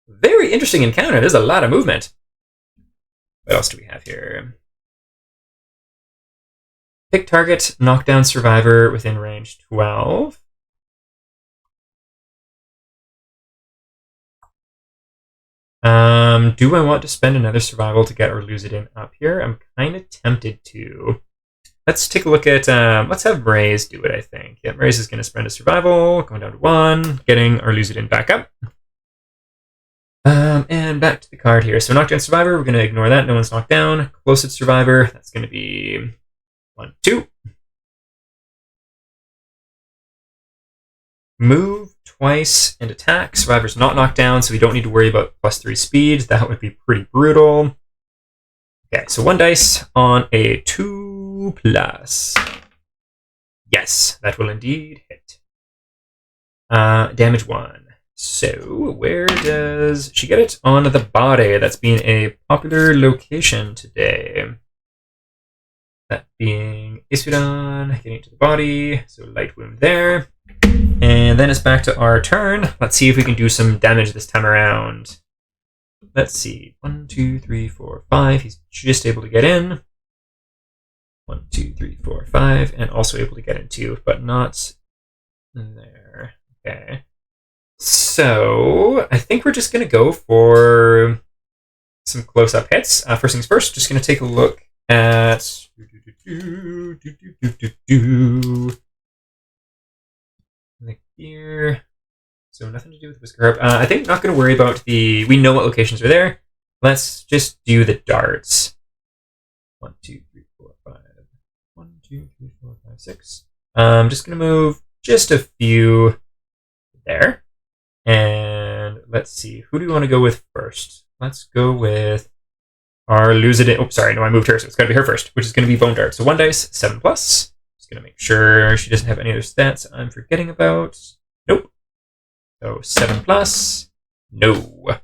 Very interesting encounter. There's a lot of movement. What else do we have here? Pick target, knock down survivor within range 12. Do I want to spend another survival to get or lose it in up here? I'm kind of tempted to. Let's take a look at, let's have Mraze do it, I think. Yeah, Mraze is going to spend a survival, going down to 1, getting or lose it in back up. And back to the card here. So knockdown survivor, we're going to ignore that. No one's knocked down. Closest survivor, that's going to be 1, 2. Move twice and attack. Survivor's not knocked down, so we don't need to worry about +3 speed. That would be pretty brutal. Okay, so 1 dice on a 2+. Yes, that will indeed hit. Damage 1. So, where does she get it? On the body. That's been a popular location today. That being Isudon, getting to the body. So, light wound there. And then it's back to our turn. Let's see if we can do some damage this time around. Let's see. 1, 2, 3, 4, 5. He's just able to get in. 1, 2, 3, 4, 5. And also able to get in 2, but not there. Okay. So, I think we're just going to go for some close-up hits. First things first, just going to take a look at... Here. So nothing to do with Whisker Harp. I think not going to worry about the... We know what locations are there. Let's just do the darts. 1, 2, 3, 4, 5. 1, 2, 3, 4, 5, 6. I'm just going to move just a few there. And let's see. Who do we want to go with first? Let's go with our lose it in... Oh, sorry. No, I moved her, so it's got to be her first, which is going to be Bone Dart. So 1 dice, 7+. Just going to make sure she doesn't have any other stats I'm forgetting about. Nope. So 7+. No.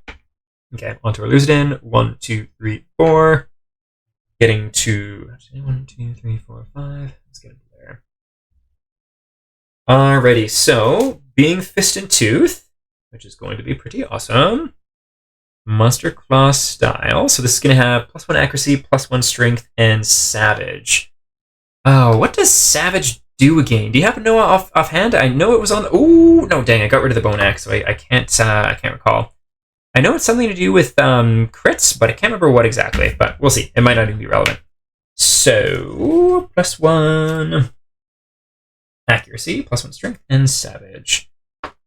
Okay, on to our lose it in. 1, 2, 3, 4. Getting to 1, 2, 3, 4, 5. Let's get into there. Alrighty, so being Fist and Tooth, which is going to be pretty awesome. Monster Claw style. So this is going to have +1 accuracy, +1 strength, and Savage. Oh, what does Savage do again? Do you happen to know offhand? I know it was on. Oh no, dang! I got rid of the bone axe, so I can't recall. I know it's something to do with crits, but I can't remember what exactly. But we'll see. It might not even be relevant. So +1 accuracy, +1 strength, and Savage.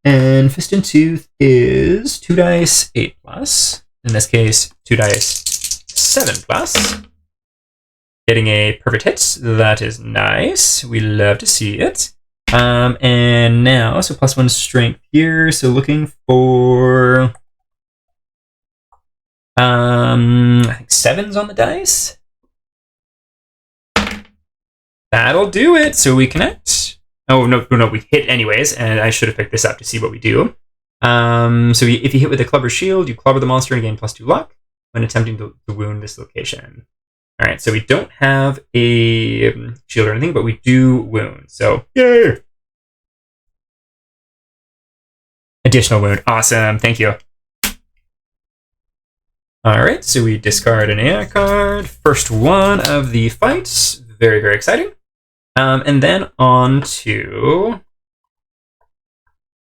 And Fist and Tooth is 2 dice, 8+. In this case, 2 dice, 7+. Getting a perfect hit. That is nice. We love to see it. And now, so +1 strength here. So looking for, I think 7s on the dice. That'll do it. So we connect. Oh, no, we hit anyways. And I should have picked this up to see what we do. So if you hit with a club or shield, you clobber the monster and gain +2 luck when attempting to wound this location. All right, so we don't have a shield or anything, but we do wound. So, yay! Additional wound. Awesome. Thank you. All right, so we discard an AI card. First one of the fights. Very, very exciting. And then on to...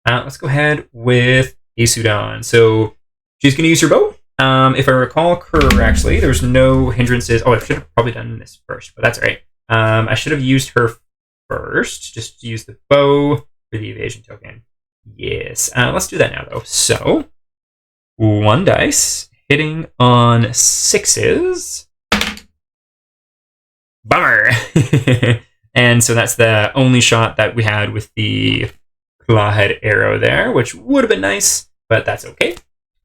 let's go ahead with Isudon. So she's going to use her bow. If I recall correctly, there's no hindrances. Oh, I should have probably done this first, but that's all right. I should have used her first, just to use the bow for the evasion token. Yes. Let's do that now, though. So, 1 dice, hitting on 6s. Bummer! And so that's the only shot that we had with the clawhead arrow there, which would have been nice, but that's okay.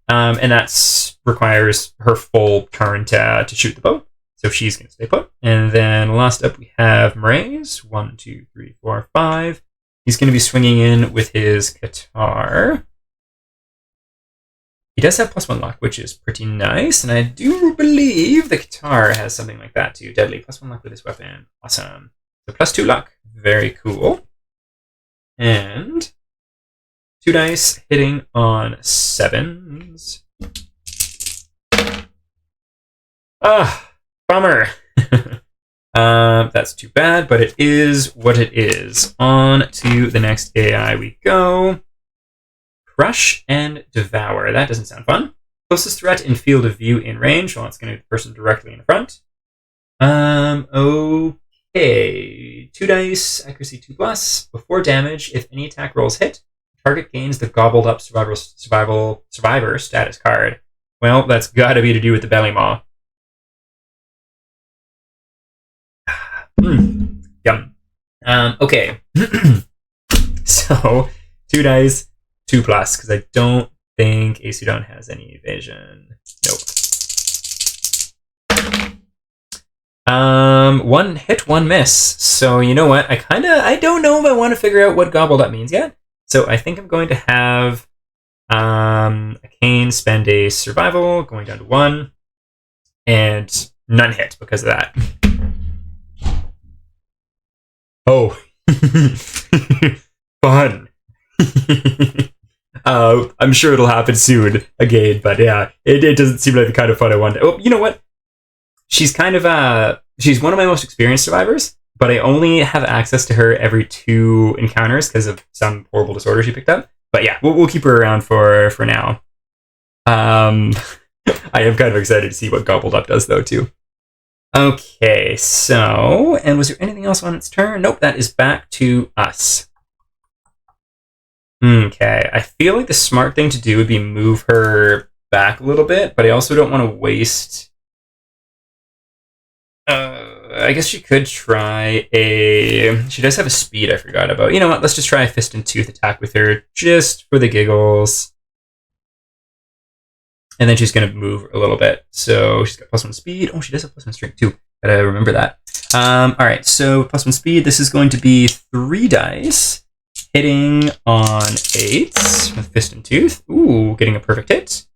And that requires her full turn to shoot the bow. So she's going to stay put. And then last up we have Mraze. 1, 2, 3, 4, 5. He's going to be swinging in with his guitar. He does have +1 luck, which is pretty nice, and I do believe the guitar has something like that too. Deadly, +1 luck with this weapon. Awesome. So +2 luck. Very cool. And 2 dice hitting on 7s. Ah, bummer. That's too bad, but it is what it is. On to the next AI we go. Crush and Devour. That doesn't sound fun. Closest threat in field of view in range. Well, it's going to be the person directly in front. Okay. 2 dice, accuracy 2+. Before damage, if any attack rolls hit, target gains the Gobbled Up Survivor status card. Well, that's got to be to do with the Belly Maw. Yum. Okay. So, 2 dice, 2+, because I don't think Aesudan has any evasion. Nope. 1 hit, 1 miss. So, you know what? I don't know if I want to figure out what Gobbled Up means yet. So, I think I'm going to have Kane spend a survival, going down to 1, and none hit because of that. Oh. Fun. I'm sure it'll happen soon again, but yeah, it doesn't seem like the kind of fun I want. Oh, you know what? She's kind of she's one of my most experienced survivors, but I only have access to her every 2 encounters because of some horrible disorder she picked up. But yeah, we'll keep her around for now. I am kind of excited to see what Gobbled Up does though too. Okay, so, and was there anything else on its turn? Nope, that is back to us. Okay, I feel like the smart thing to do would be move her back a little bit, but I also don't want to waste... I guess she could try a... She does have a speed I forgot about. You know what, let's just try a fist and tooth attack with her, just for the giggles. And then she's going to move a little bit. So she's got +1 speed. Oh, she does have +1 strength too. Gotta remember that. Alright, so +1 speed. This is going to be 3 dice. Hitting on 8s with fist and tooth. Ooh, getting a perfect hit.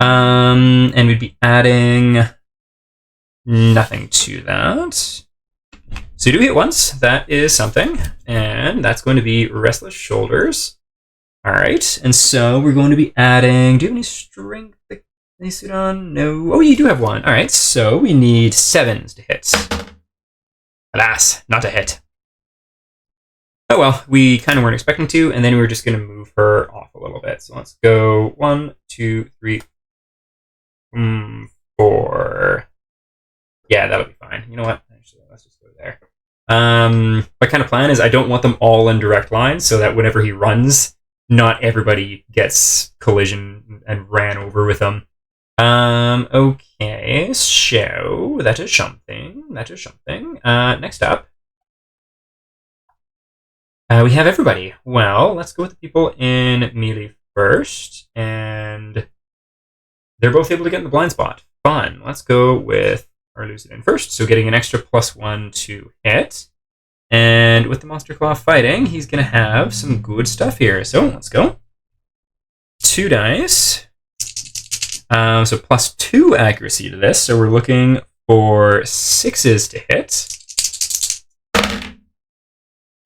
And we'd be adding nothing to that. So do hit once. That is something. And that's going to be Restless Shoulders. Alright, and so we're going to be adding... Do you have any strength? Aesudan? No. Oh, you do have 1. Alright, so we need 7s to hit. Alas, not a hit. Oh well, we kind of weren't expecting to, and then we were just going to move her off a little bit. So let's go 1, 2, 3, 4. Yeah, that'll be fine. You know what? Actually, let's just go there. My kind of plan is I don't want them all in direct line, so that whenever he runs, not everybody gets collision and ran over with him. Okay, so that is something. Next up, we have everybody. Well, let's go with the people in melee first, and they're both able to get in the blind spot. Fun. Let's go with our Lucidin first, so getting an extra +1 to hit. And with the Monster Claw fighting, he's going to have some good stuff here. So let's go. 2 dice. So +2 accuracy to this. So we're looking for 6s to hit.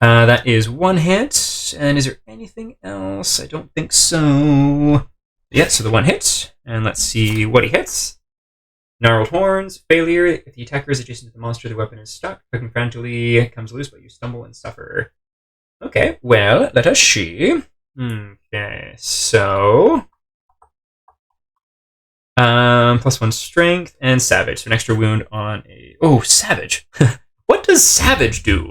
That is 1 hit. And is there anything else? I don't think so. Yeah, so the 1 hit. And let's see what he hits. Gnarled Horns, failure. If the attacker is adjacent to the monster, the weapon is stuck. Clicking frantically comes loose, but you stumble and suffer. Okay, well, let us see. Okay, so... +1 strength and savage. So an extra wound on a... Oh, savage. What does savage do?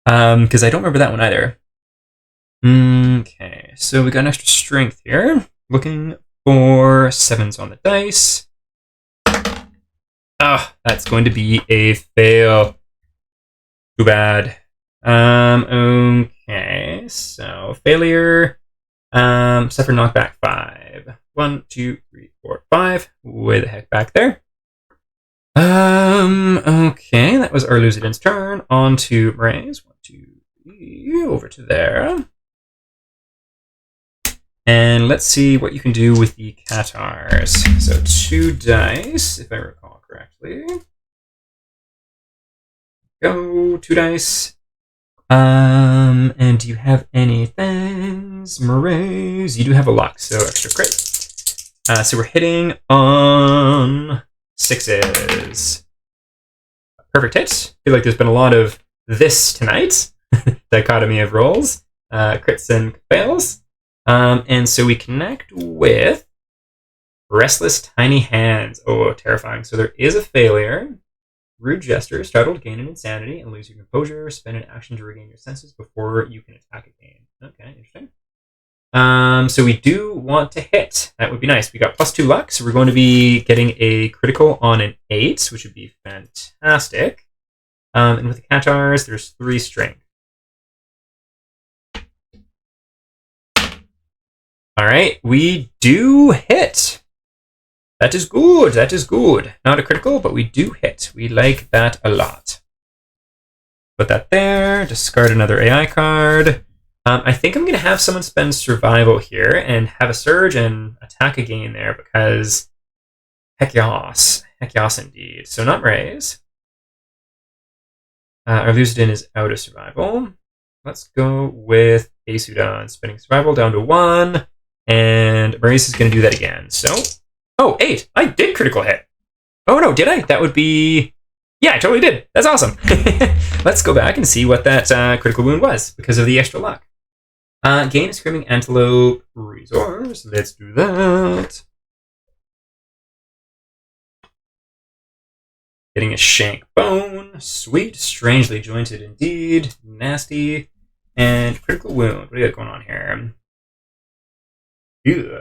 Because I don't remember that one either. Okay, so we got an extra strength here. Looking for 7s on the dice. Ah, that's going to be a fail. Too bad. Okay, so failure. Suffer knockback 5. 1, 2, 3, 4, 5. Way the heck back there. Okay, that was our Lucidin's turn. On to Murray's. 1, 2, 3, over to there. And let's see what you can do with the Qatars. So 2 dice, if I recall correctly. Go, 2 dice. And do you have any things? Marays? You do have a luck, so extra crit. So we're hitting on 6s. Perfect hit. I feel like there's been a lot of this tonight. Dichotomy of rolls. Crits and fails. And so we connect with Restless Tiny Hands. Oh, terrifying. So there is a failure. Rude gesture, startled, gain an insanity, and lose your composure. Spend an action to regain your senses before you can attack again. Okay, interesting. So we do want to hit. That would be nice. We got +2 luck, so we're going to be getting a critical on an 8, which would be fantastic. And with the Qatars, there's 3 strength. All right, we do hit. That is good. That is good. Not a critical, but we do hit. We like that a lot. Put that there. Discard another AI card. I think I'm going to have someone spend survival here and have a surge and attack again there because heck yas. Heck yas indeed. So not raise. Our Lucidin is out of survival. Let's go with Asudan. Spending survival down to 1. And Maurice is going to do that again. So, oh, 8. I did critical hit. Oh, no, did I? That would be... Yeah, I totally did. That's awesome. Let's go back and see what that critical wound was because of the extra luck. Gain a Screaming Antelope resource. Let's do that. Getting a Shank Bone. Sweet. Strangely jointed indeed. Nasty. And critical wound. What do you got going on here? Ew.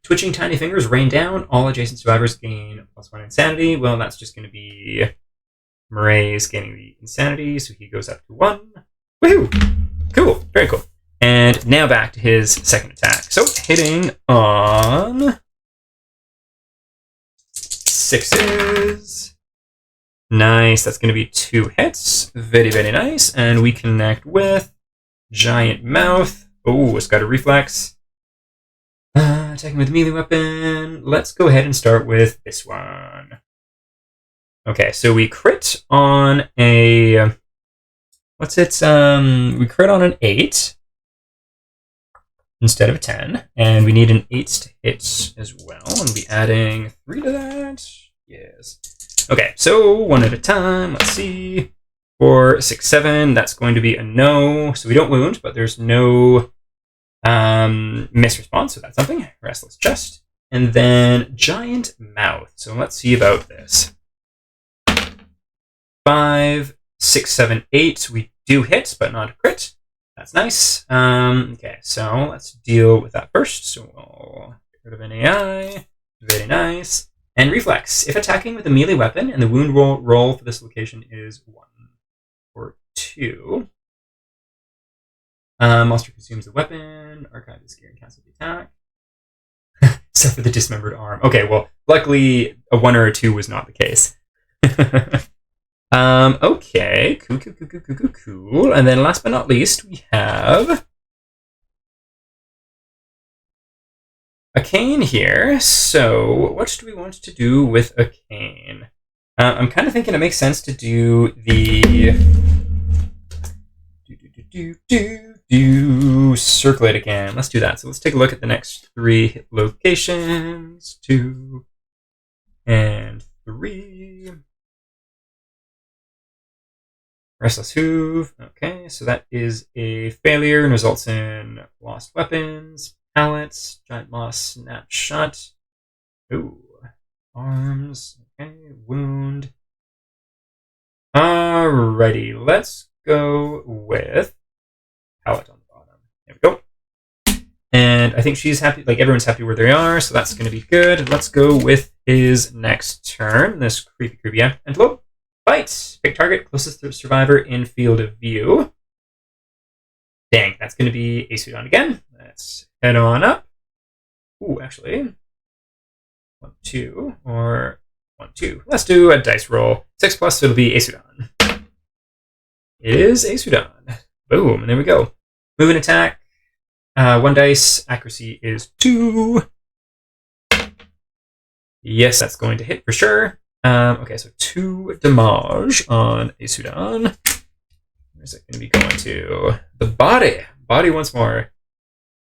Twitching tiny fingers rain down. All adjacent survivors gain +1 insanity. Well, that's just going to be Murray's gaining the insanity, so he goes up to 1. Woohoo! Cool. Very cool. And now back to his second attack. So hitting on 6s. Nice. That's going to be 2 hits. Very, very nice. And we connect with Giant Mouth. Oh, it's got a reflex. Attacking with a melee weapon. Let's go ahead and start with this one. Okay, so we crit on a... What's it? We crit on an 8 instead of a 10. And we need an 8 to hit as well. And we'll be adding 3 to that. Yes. Okay, so 1 at a time. Let's see. 4, 6, 7. That's going to be a no. So we don't wound, but there's no... miss response, so that's something. Restless chest. And then Giant Mouth. So let's see about this. 5, 6, 7, 8. We do hit, but not a crit. That's nice. Okay, so let's deal with that first. So we'll get rid of an AI. Very nice. And reflex. If attacking with a melee weapon and the wound roll for this location is 1 or 2. Monster consumes the weapon. Archive the scare and cancel the attack. Except for the dismembered arm. Okay, well, luckily a 1 or a 2 was not the case. Okay. Cool. And then last but not least, we have a cane here. So what do we want to do with a cane? I'm kind of thinking it makes sense to do the... circle it again. Let's do that. So let's take a look at the next 3 hit locations. 2 and 3. Restless Hoof. Okay, so that is a failure and results in lost weapons, pallets, giant moss, snapshot. Ooh, arms. Okay, wound. Alrighty, let's go with palette on the bottom. There we go. And I think she's happy, like everyone's happy where they are, so that's going to be good. Let's go with his next turn. This creepy antelope. Fight! Pick target, closest survivor in field of view. Dang, that's going to be Asudan again. Let's head on up. Ooh, actually. 1, 2, or 1, 2. Let's do a dice roll. 6+, so it'll be Asudan. It is Asudan. Boom, and there we go. Move and attack. One dice. Accuracy is 2. Yes, that's going to hit for sure. Okay, so 2 damage on a Sudan. Where's it going to be going to? The body. Body once more.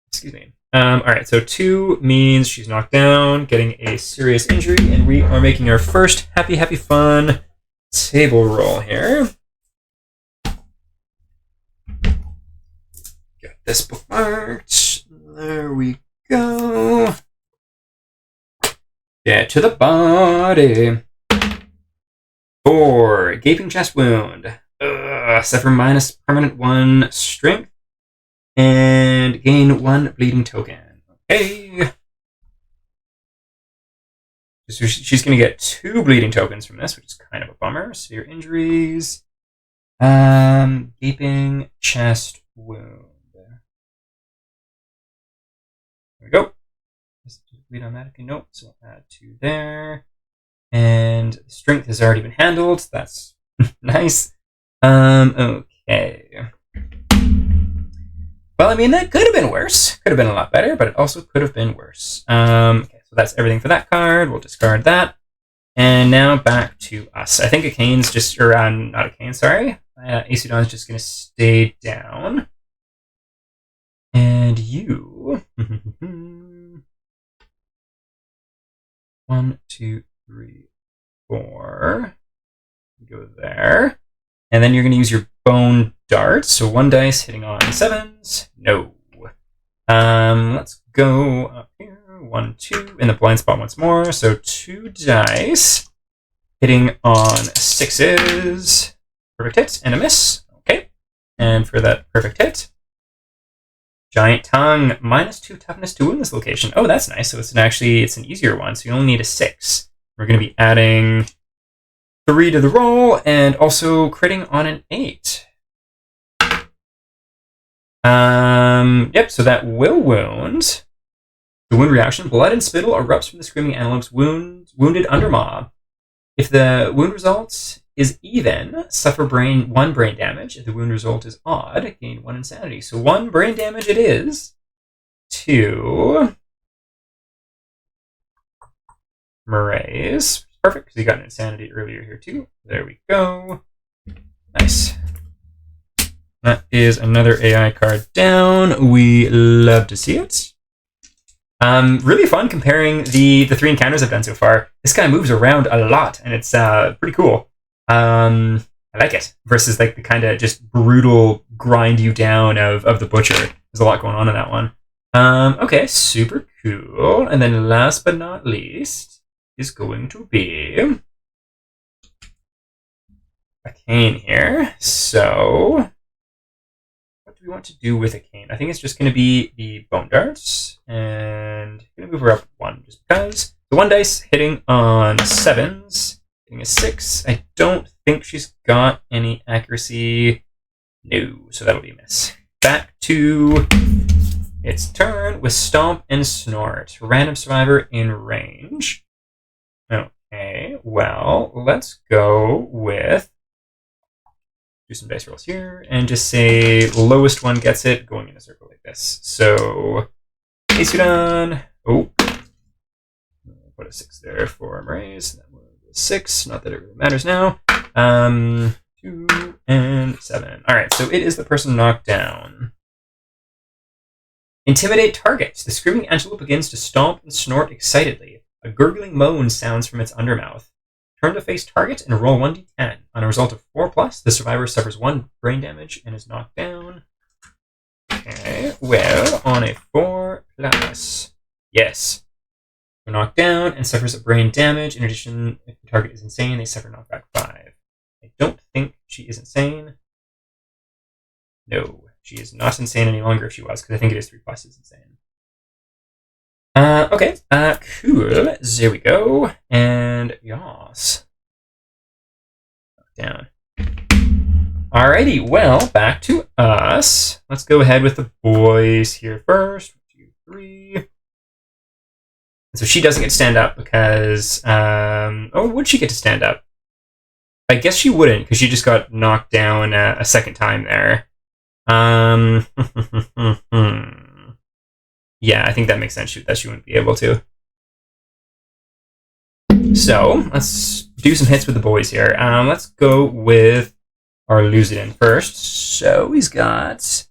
Excuse me. Alright, so 2 means she's knocked down, getting a serious injury, and we are making our first happy, fun table roll here. Get this bookmarked. There we go. Get to the body. 4. Gaping chest wound. Suffer minus permanent 1 strength. And gain 1 bleeding token. Okay. So she's going to get 2 bleeding tokens from this, which is kind of a bummer. Severe injuries. Gaping chest wound. There we go. Does it bleed automatically? Nope. So I'll add 2 there. And strength has already been handled. That's nice. Okay. Well, I mean, that could have been worse. Could have been a lot better, but it also could have been worse. Okay, so that's everything for that card. We'll discard that. And now back to us. I think Akane's just, or not Akane, sorry. Asudan's just going to stay down. And you... 1, 2, 3, 4. Go there. And then you're going to use your bone darts. So 1 dice hitting on 7s. No. Let's go up here. 1, 2 in the blind spot once more. So 2 dice hitting on 6s. Perfect hit and a miss. Okay. And for that perfect hit, giant tongue, minus 2 toughness to wound this location. Oh, that's nice. So it's an easier one. So you only need a 6. We're going to be adding 3 to the roll, and also critting on an 8. Yep, so that will wound. The wound reaction, blood and spittle erupts from the screaming antelope's wounded undermaw. If the wound result is even, suffer 1 brain damage. If the wound result is odd, gain 1 insanity. So 1 brain damage it is to Maraise. Perfect, because he got an insanity earlier here too. There we go. Nice. That is another AI card down. We love to see it. Really fun comparing the 3 encounters I've done so far. This guy moves around a lot, and it's pretty cool. I like it. Versus like the kind of just brutal grind you down of the butcher. There's a lot going on in that one. Okay, super cool. And then last but not least is going to be Akane here. So what do we want to do with Akane? I think it's just going to be the bone darts, and I'm going to move her up 1 just because. The 1 dice hitting on 7s, hitting a 6. I don't think she's got any accuracy. No, so that'll be a miss. Back to its turn with Stomp and Snort. Random survivor in range. Okay, well, let's go with, do some dice rolls here, and just say lowest one gets it, going in a circle like this. So, Asudan, put a 6 there for Maraise. That was a 6, not that it really matters now. 2 and 7. Alright, so it is the person knocked down. Intimidate target. The screaming antelope begins to stomp and snort excitedly. A gurgling moan sounds from its undermouth. Turn to face target and roll 1d10. On a result of 4+, the survivor suffers 1 brain damage and is knocked down. Okay, well, on a 4+, yes. They're knocked down and suffers a brain damage. In addition, if the target is insane, they suffer knockback 5. I don't think she is insane. No, she is not insane any longer if she was, because I think it is 3+ is insane. Okay, cool. There we go. And yas. Down. Alrighty, well, back to us. Let's go ahead with the boys here first. 1, 2, 3. And so she doesn't get to stand up because, would she get to stand up? I guess she wouldn't, because she just got knocked down a second time there. Yeah, I think that makes sense. Shoot, that she wouldn't be able to. So let's do some hits with the boys here. Let's go with our Lucidin first. So he's got this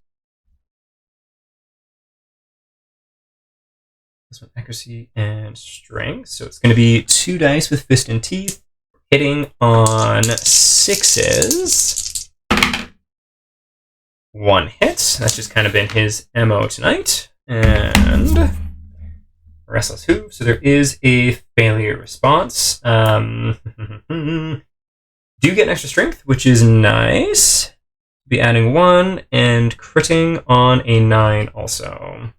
one, accuracy and strength. So it's going to be 2 dice with fist and teeth, hitting on 6s. 1 hit. That's just kind of been his MO tonight. And Restless Hoof. So there is a failure response. Do get an extra strength, which is nice. Be adding 1 and critting on a 9 also.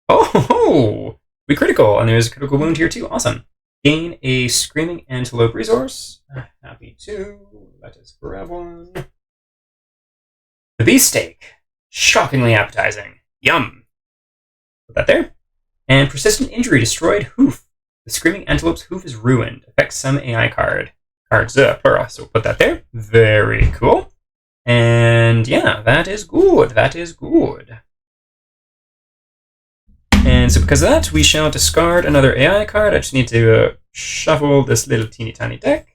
Oh, we critical, and there's a critical wound here too. Awesome. Gain a Screaming Antelope resource. Happy to. Let us grab one. The beefsteak. Shockingly appetizing. Yum. Put that there. And persistent injury destroyed hoof. The Screaming Antelope's hoof is ruined. Affects some AI cards. Plural. So put that there. Very cool. And yeah, that is good. That is good. And so because of that, we shall discard another AI card. I just need to shuffle this little teeny tiny deck.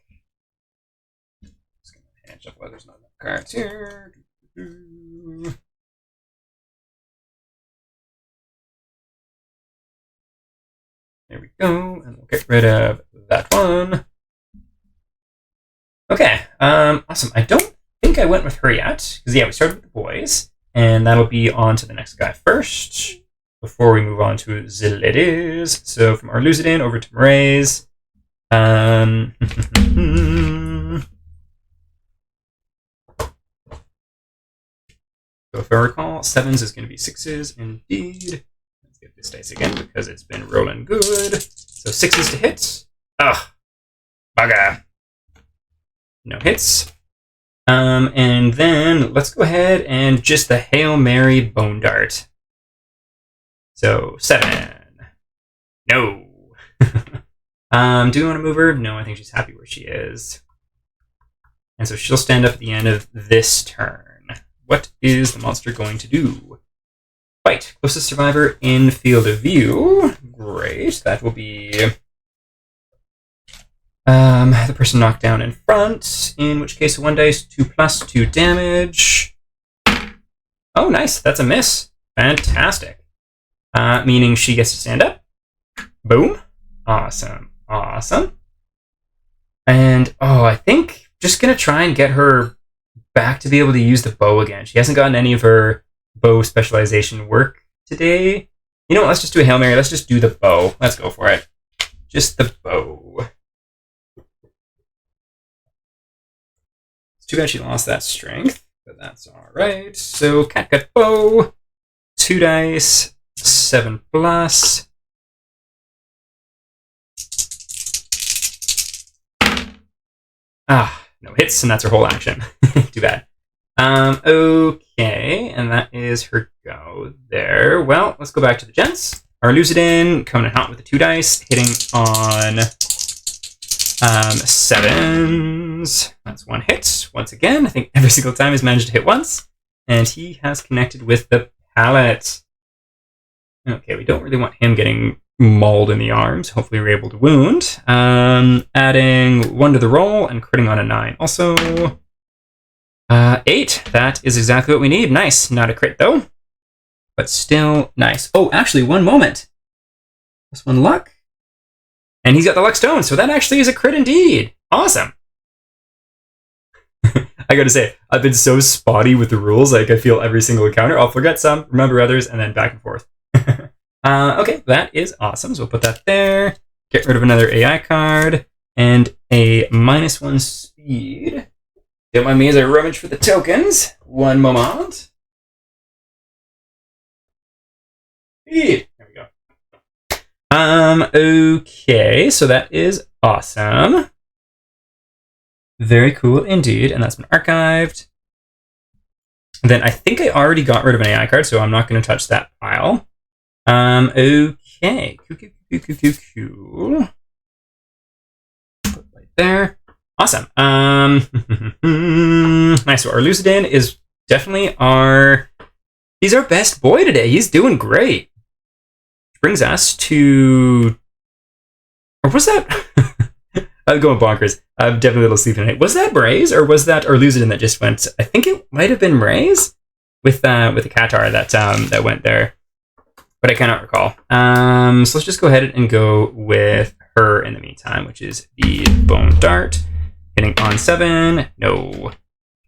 Just gonna hand shuffle. There's not enough cards here. There we go, and we'll get rid of that one. Okay, awesome. I don't think I went with her yet, because yeah, we started with the boys, and that'll be on to the next guy first, before we move on to the ladies. So from our Lucidin over to Marae's. So if I recall, 7s is going to be 6s indeed. Let's get this dice again because it's been rolling good. So 6s to hit. Ugh. Bugger. No hits. And then let's go ahead and just the Hail Mary Bone Dart. So 7. No. Do we want to move her? No, I think she's happy where she is. And so she'll stand up at the end of this turn. What is the monster going to do? Fight. Closest survivor in field of view. Great. That will be the person knocked down in front, in which case 1 dice, 2+2 damage. Oh, nice. That's a miss. Fantastic. Meaning she gets to stand up. Boom. Awesome. Awesome. And, I think just going to try and get her back to be able to use the bow again. She hasn't gotten any of her bow specialization work today. You know what? Let's just do a Hail Mary. Let's just do the bow. Let's go for it. Just the bow. It's too bad she lost that strength, but that's all right. So catgut bow, 2 dice, 7+. No hits, and that's her whole action. Too bad. Okay, and that is her go there. Well, let's go back to the gents. Our Lucidin coming in hot with the 2 dice, hitting on 7s. That's 1 hit. Once again, I think every single time he's managed to hit once. And he has connected with the pallet. Okay, we don't really want him getting mauled in the arms. Hopefully we're able to wound. Adding 1 to the roll and critting on a 9. Also, 8. That is exactly what we need. Nice. Not a crit though, but still nice. Oh, actually, one moment. +1 luck. And he's got the luck stone, so that actually is a crit indeed. Awesome. I gotta say, I've been so spotty with the rules, like I feel every single encounter. I'll forget some, remember others, and then back and forth. Okay, that is awesome. So we'll put that there. Get rid of another AI card. And a -1 speed. Don't mind me as I rummage for the tokens. One moment. Speed. There we go. Okay, so that is awesome. Very cool indeed. And that's been archived. And then I think I already got rid of an AI card, so I'm not going to touch that pile. Okay. Cool. Put it right there. Awesome. Nice. So our Lucidin is definitely our He's our best boy today. He's doing great. Which brings us to... Or was that... I'm going bonkers. I'm definitely a little sleepy tonight. Was that Braze or was that Lucidin that just went? I think it might have been Braze with the Qatar that went there, but I cannot recall. So let's just go ahead and go with her in the meantime, which is the Bone Dart, hitting on 7. No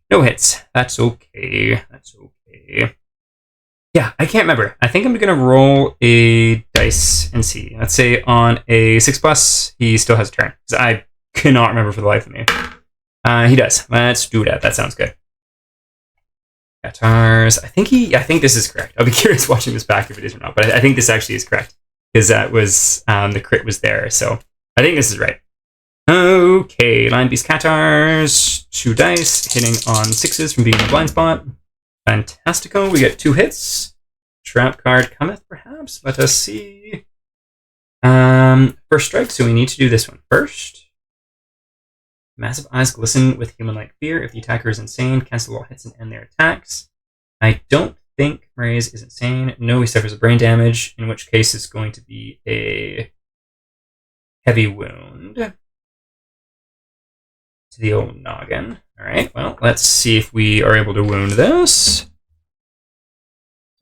hits. That's okay. Yeah, I can't remember. I think I'm gonna roll a dice and see. Let's say on a 6+, he still has a turn because I cannot remember for the life of me. He does. Let's do that. That sounds good. Qatars. I think this is correct. I'll be curious watching this back if it is or not, but I think this actually is correct because that was the crit was there. So I think this is right. Okay, Lion Beast Qatars. 2 dice, hitting on 6s from being in a blind spot. Fantastico. We get 2 hits. Trap card cometh, perhaps. Let us see. First strike, so we need to do this one first. Massive eyes glisten with human-like fear. If the attacker is insane, cancel all hits and end their attacks. I don't think Mraze is insane. No, he suffers a brain damage, in which case it's going to be a heavy wound to the old noggin. Alright, well, let's see if we are able to wound this.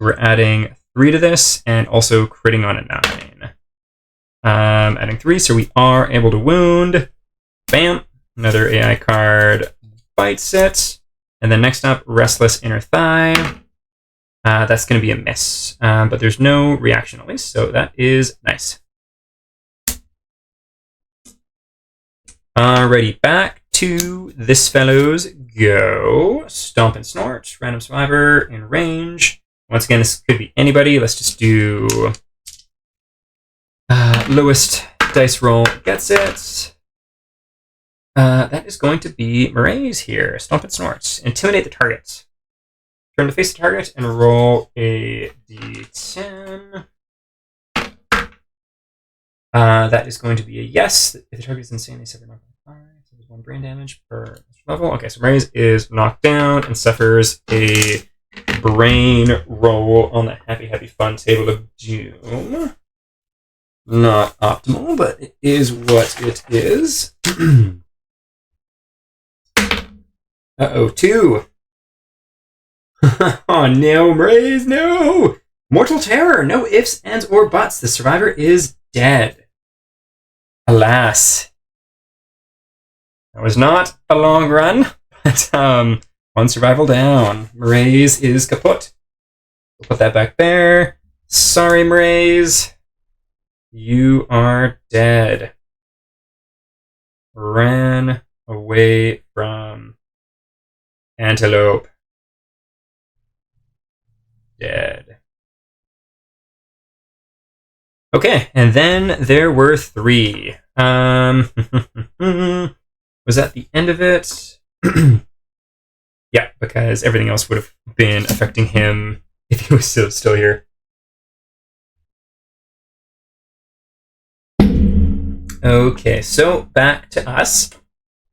We're adding 3 to this, and also critting on a 9. Adding 3, so we are able to wound. Bam! Another AI card bites it. And then next up, Restless Inner Thigh. That's going to be a miss. But there's no reaction at least, so that is nice. Alrighty, back to this fellow's go. Stomp and Snort, random survivor in range. Once again, this could be anybody. Let's just do lowest dice roll gets it. That is going to be Mraze here. Stomp and Snorts. Intimidate the target. Turn to face the target and roll a d10. That is going to be a yes. If the target is insane, they suffer 0.5. So there's 1 brain damage per level. Okay, so Mraze is knocked down and suffers a brain roll on the Happy Happy Fun table of doom. Not optimal, but it is what it is. Uh-oh, 2. Oh no, Mraze, no! Mortal Terror, no ifs, ands, or buts. The survivor is dead. Alas. That was not a long run, but 1 survival down. Mraze is kaput. We'll put that back there. Sorry, Mraze. You are dead. Ran away from Antelope. Dead. Okay, and then there were 3. Was that the end of it? Yeah, because everything else would have been affecting him if he was still here. Okay, so back to us.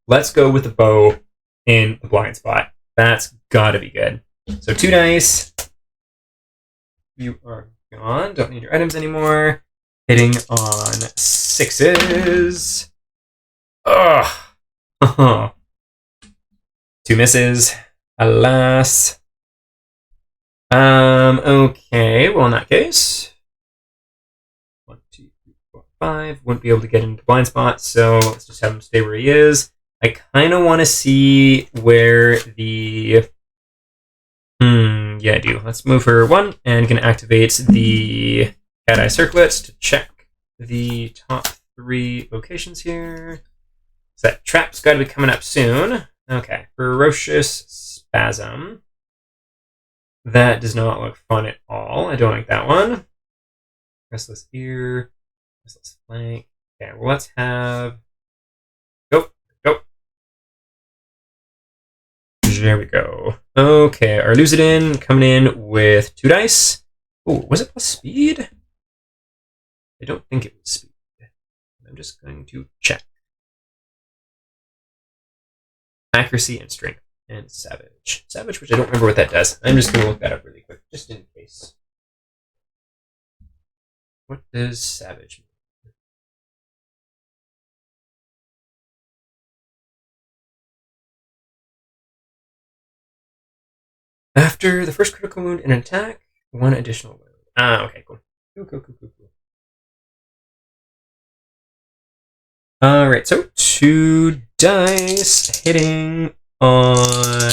Let's go with the bow in the blind spot. That's gotta be good. So 2 dice. You are gone. Don't need your items anymore. Hitting on 6s. Ugh. 2 misses. Alas. Okay, well in that case. 1, 2, 3, 4, 5. Wouldn't be able to get into the blind spot, so let's just have him stay where he is. I kind of want to see where the... yeah, I do. Let's move her 1, and can activate the Cat Eye Circlet to check the top 3 locations here. So that trap's got to be coming up soon. Okay, Ferocious Spasm. That does not look fun at all. I don't like that one. Restless Ear. Restless Flank. Okay, well, let's have... Go. There we go. Okay, our Lucidin coming in with 2 dice. Oh, was it plus speed? I don't think it was speed. I'm just going to check. Accuracy and strength. and savage. Savage, which I don't remember what that does. I'm just going to look that up really quick, just in case. What does savage mean? After the first critical wound in an attack, one additional wound. Okay, cool. Cool. Alright, so 2 dice hitting on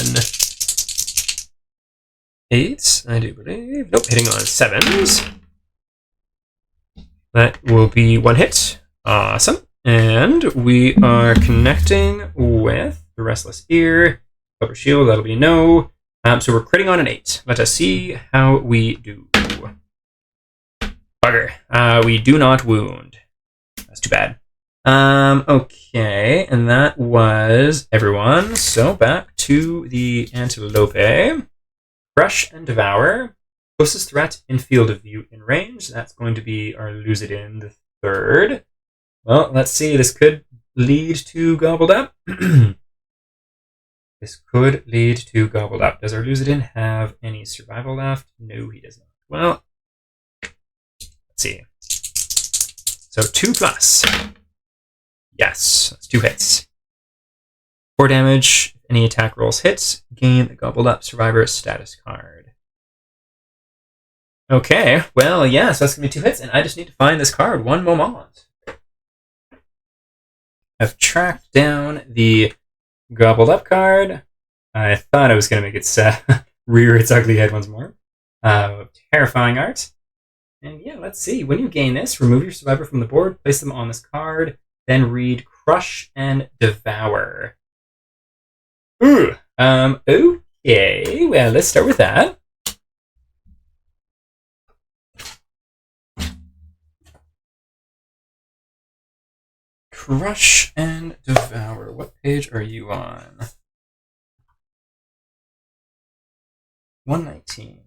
8s, I do believe. Nope, hitting on 7s. That will be 1 hit. Awesome. And we are connecting with the Restless Ear. Cover shield, that'll be no. So we're critting on an 8. Let us see how we do. Bugger. We do not wound. That's too bad. Okay, and that was everyone. So back to the antilope. Crush and devour. Closest threat in field of view in range. That's going to be our Lucidin the 3rd. Well, let's see. This could lead to Gobbled Up. This could lead to Gobbled Up. Does our Lucidin have any survival left? No, he does not. Well, let's see. So 2+. Yes, that's 2 hits. 4 damage. If any attack rolls hits, gain the Gobbled Up Survivor status card. Okay, well, yeah, so that's going to be 2 hits, and I just need to find this card. One moment. I've tracked down the Gobbled Up card. I thought I was going to make it rear its ugly head once more. Terrifying art. And yeah, let's see. When you gain this, remove your survivor from the board, place them on this card, then read Crush and Devour. Ooh. Okay, well, let's start with that. Crush and Devour. What page are you on? 119.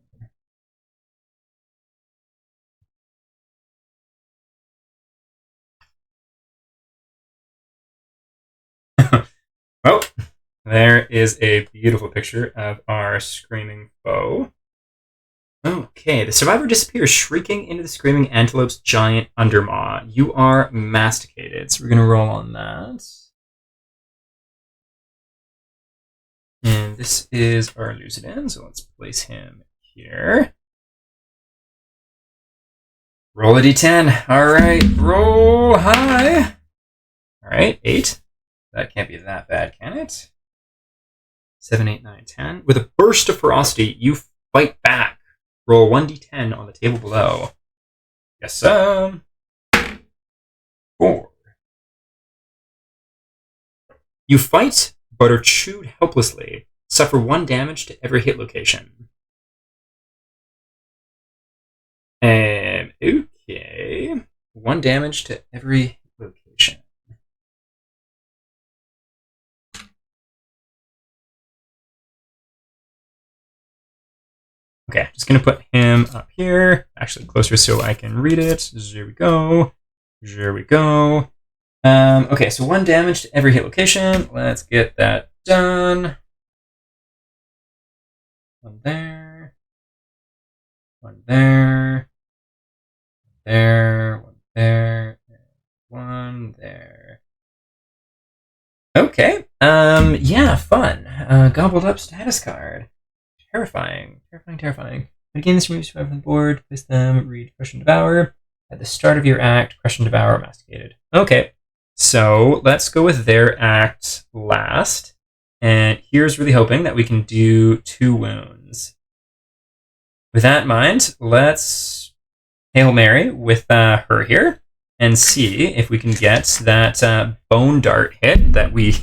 Oh, there is a beautiful picture of our screaming foe. Okay, the survivor disappears, shrieking into the screaming antelope's giant undermaw. You are masticated, so we're going to roll on that. And this is our Lucidin, so let's place him here. Roll a d10. All right, roll high. All right, 8. That can't be that bad, can it? 7, 8, 9, 10. With a burst of ferocity, you fight back. Roll 1d10 on the table below. Yes, 4. You fight, but are chewed helplessly. Suffer 1 damage to every hit location. Okay. 1 damage to every location. Okay, just going to put him up here, actually closer so I can read it. There we go. There we go. Okay, so 1 damage to every hit location. Let's get that done. 1 there. 1 there. 1 there. 1 there. 1 there. Okay. Yeah, fun. Gobbled Up status card. Terrifying. Again, this removes survivor from the board. Place them, read Crush and Devour. At the start of your act, Crush and Devour masticated. Okay, so let's go with their act last. And here's really hoping that we can do 2 wounds. With that in mind, let's Hail Mary with her here and see if we can get that bone dart hit that we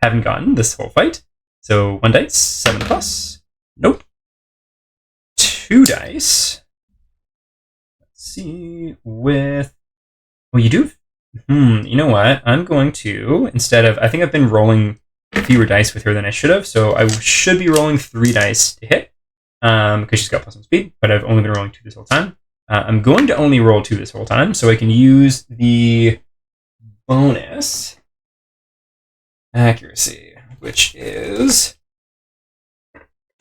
haven't gotten this whole fight. So 1 dice, 7+. Nope. 2 dice. Let's see. With. Oh, you do? You know what? I'm going to, instead of. I think I've been rolling fewer dice with her than I should have, so I should be rolling 3 dice to hit. Because she's got +1 speed, but I've only been rolling 2 this whole time. I'm going to only roll 2 this whole time, so I can use the bonus accuracy, which is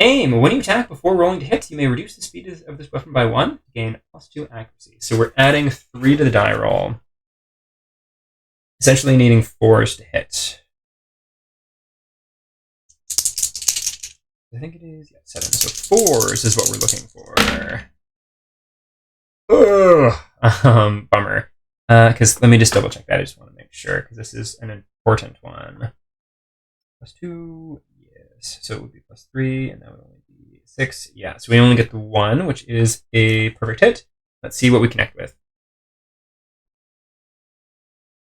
Aim. When you attack before rolling to hit, you may reduce the speed of this weapon by 1 to gain +2 accuracy. So we're adding 3 to the die roll. Essentially needing 4s to hit. I think it is 7. So 4s is what we're looking for. Ugh. Bummer. Because let me just double check that. I just want to make sure because this is an important one. +2. Yes. So it would be +3, and that would only be 6. Yeah. So we only get the 1, which is a perfect hit. Let's see what we connect with.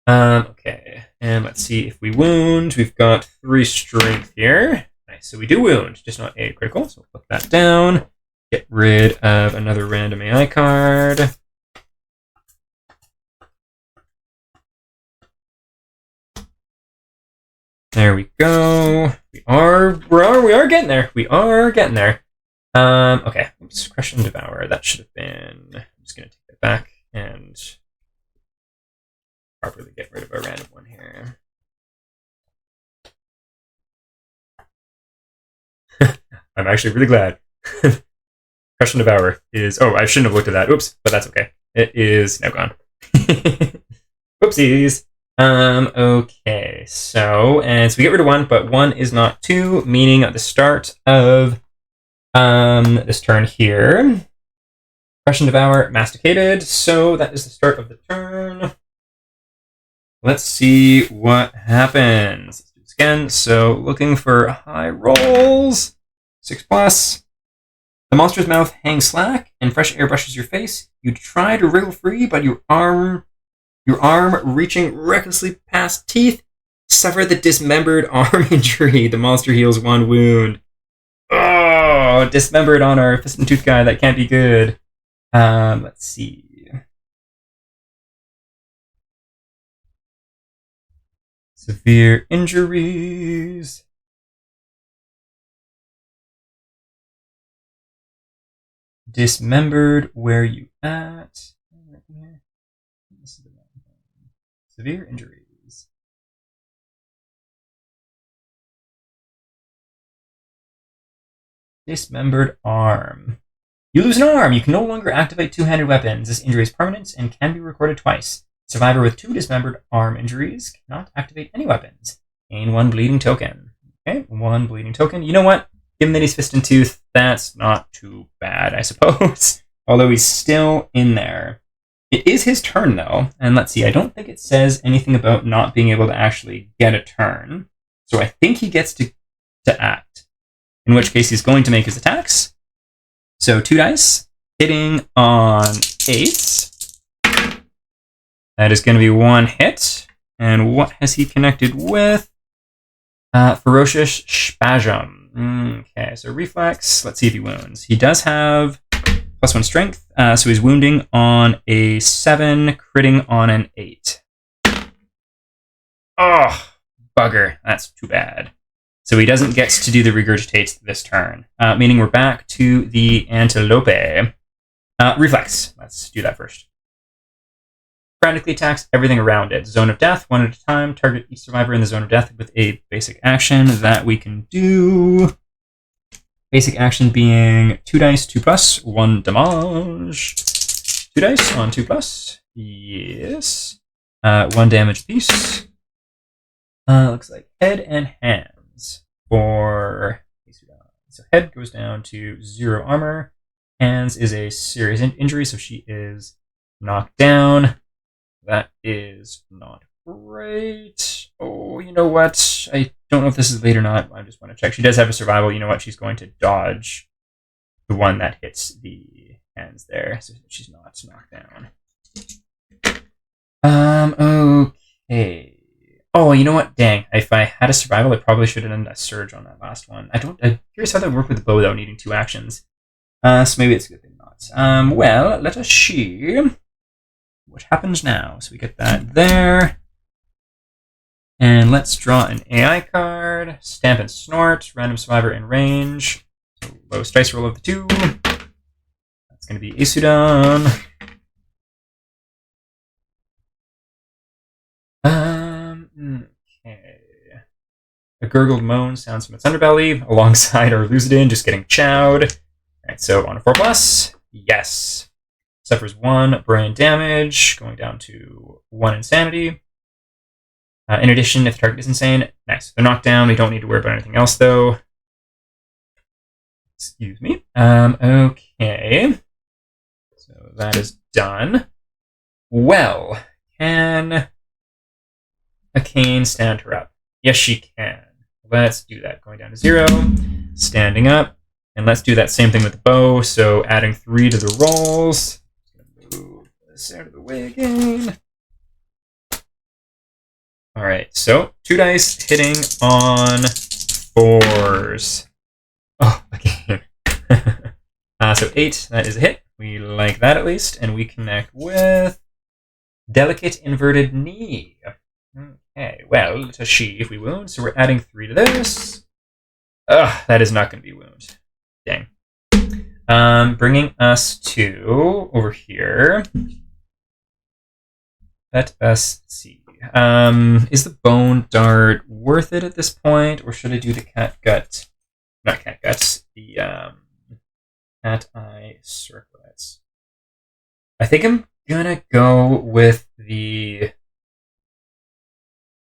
Okay, and let's see if we wound. We've got 3 strength here. Nice, so we do wound, just not a critical. So we'll put that down. Get rid of another random AI card. There we go. We are getting there. We are getting there. Okay. Oops, crush and devour. That should have been. I'm just gonna take it back and properly get rid of a random one here. I'm actually really glad. Crush and devour is. Oh, I shouldn't have looked at that. Oops, but that's okay. It is now gone. Whoopsies. Okay, so we get rid of 1, but 1 is not 2, meaning at the start of this turn here, crush and devour, masticated. So that is the start of the turn. Let's see what happens. Let's do this again. So looking for high rolls. 6+. The monster's mouth hangs slack, and fresh air brushes your face. You try to wriggle free, but your arm reaching recklessly past teeth, suffer the dismembered arm injury. The monster heals 1 wound. Oh, dismembered on our fist and tooth guy. That can't be good. Let's see. Severe injuries. Dismembered. Where you at? This is the wrong thing. Severe injuries. Dismembered arm. You lose an arm. You can no longer activate two-handed weapons. This injury is permanent and can be recorded twice. Survivor with 2 dismembered arm injuries cannot activate any weapons. Gain 1 bleeding token. Okay, 1 bleeding token. You know what? Given that he's fist and tooth, that's not too bad, I suppose. Although he's still in there. It is his turn, though. And let's see, I don't think it says anything about not being able to actually get a turn. So I think he gets to act. In which case he's going to make his attacks. So 2 dice, hitting on 8s. That is going to be 1 hit. And what has he connected with? Ferocious Spasm. Okay, so reflex. Let's see if he wounds. He does have +1 strength, so he's wounding on a 7, critting on an 8. Oh, bugger. That's too bad. So he doesn't get to do the regurgitate this turn, meaning we're back to the antelope. Reflex. Let's do that first. Frantically attacks everything around it. Zone of death, 1 at a time. Target each survivor in the zone of death with a basic action that we can do. Basic action being 2 dice, 2+, 1 damage. 2 dice on 2+. Yes. 1 damage apiece. Looks like head and hands for. So head goes down to 0 armor. Hands is a serious injury, so she is knocked down. That is not great. Oh, you know what? I don't know if this is late or not. I just want to check. She does have a survival. You know what? She's going to dodge the one that hits the hands there, so she's not knocked down. Okay. Oh, you know what? Dang. If I had a survival, I probably should have done a surge on that last one. I'm curious how that would work with the bow, though, needing 2 actions. So maybe it's a good thing not. Well, let us see what happens now. So we get that there. And let's draw an AI card. Stamp and Snort. Random survivor in range. So lowest dice roll of the 2. That's going to be Isudan. Okay. A gurgled moan sounds from its underbelly, alongside our Lucidin just getting chowed. Alright, so on a 4+. Yes. Suffers 1 brain damage, going down to 1 insanity. In addition, if the target is insane, nice. They're knocked down. We don't need to worry about anything else, though. Excuse me. Okay. So that is done. Well, can a cane stand her up? Yes, she can. Let's do that. Going down to 0, standing up, and let's do that same thing with the bow. So adding 3 to the rolls. Move this out of the way again. All right, so 2 dice hitting on 4s. Oh, again. So 8, that is a hit. We like that at least, and we connect with delicate inverted knee. Okay, well, it's a she if we wound, so we're adding 3 to this. Ugh, that is not going to be wound. Dang. Bringing us to over here. Let us see. Is the bone dart worth it at this point, or should I do the cat gut? Not cat guts. The cat eye circlets. I think I'm gonna go with the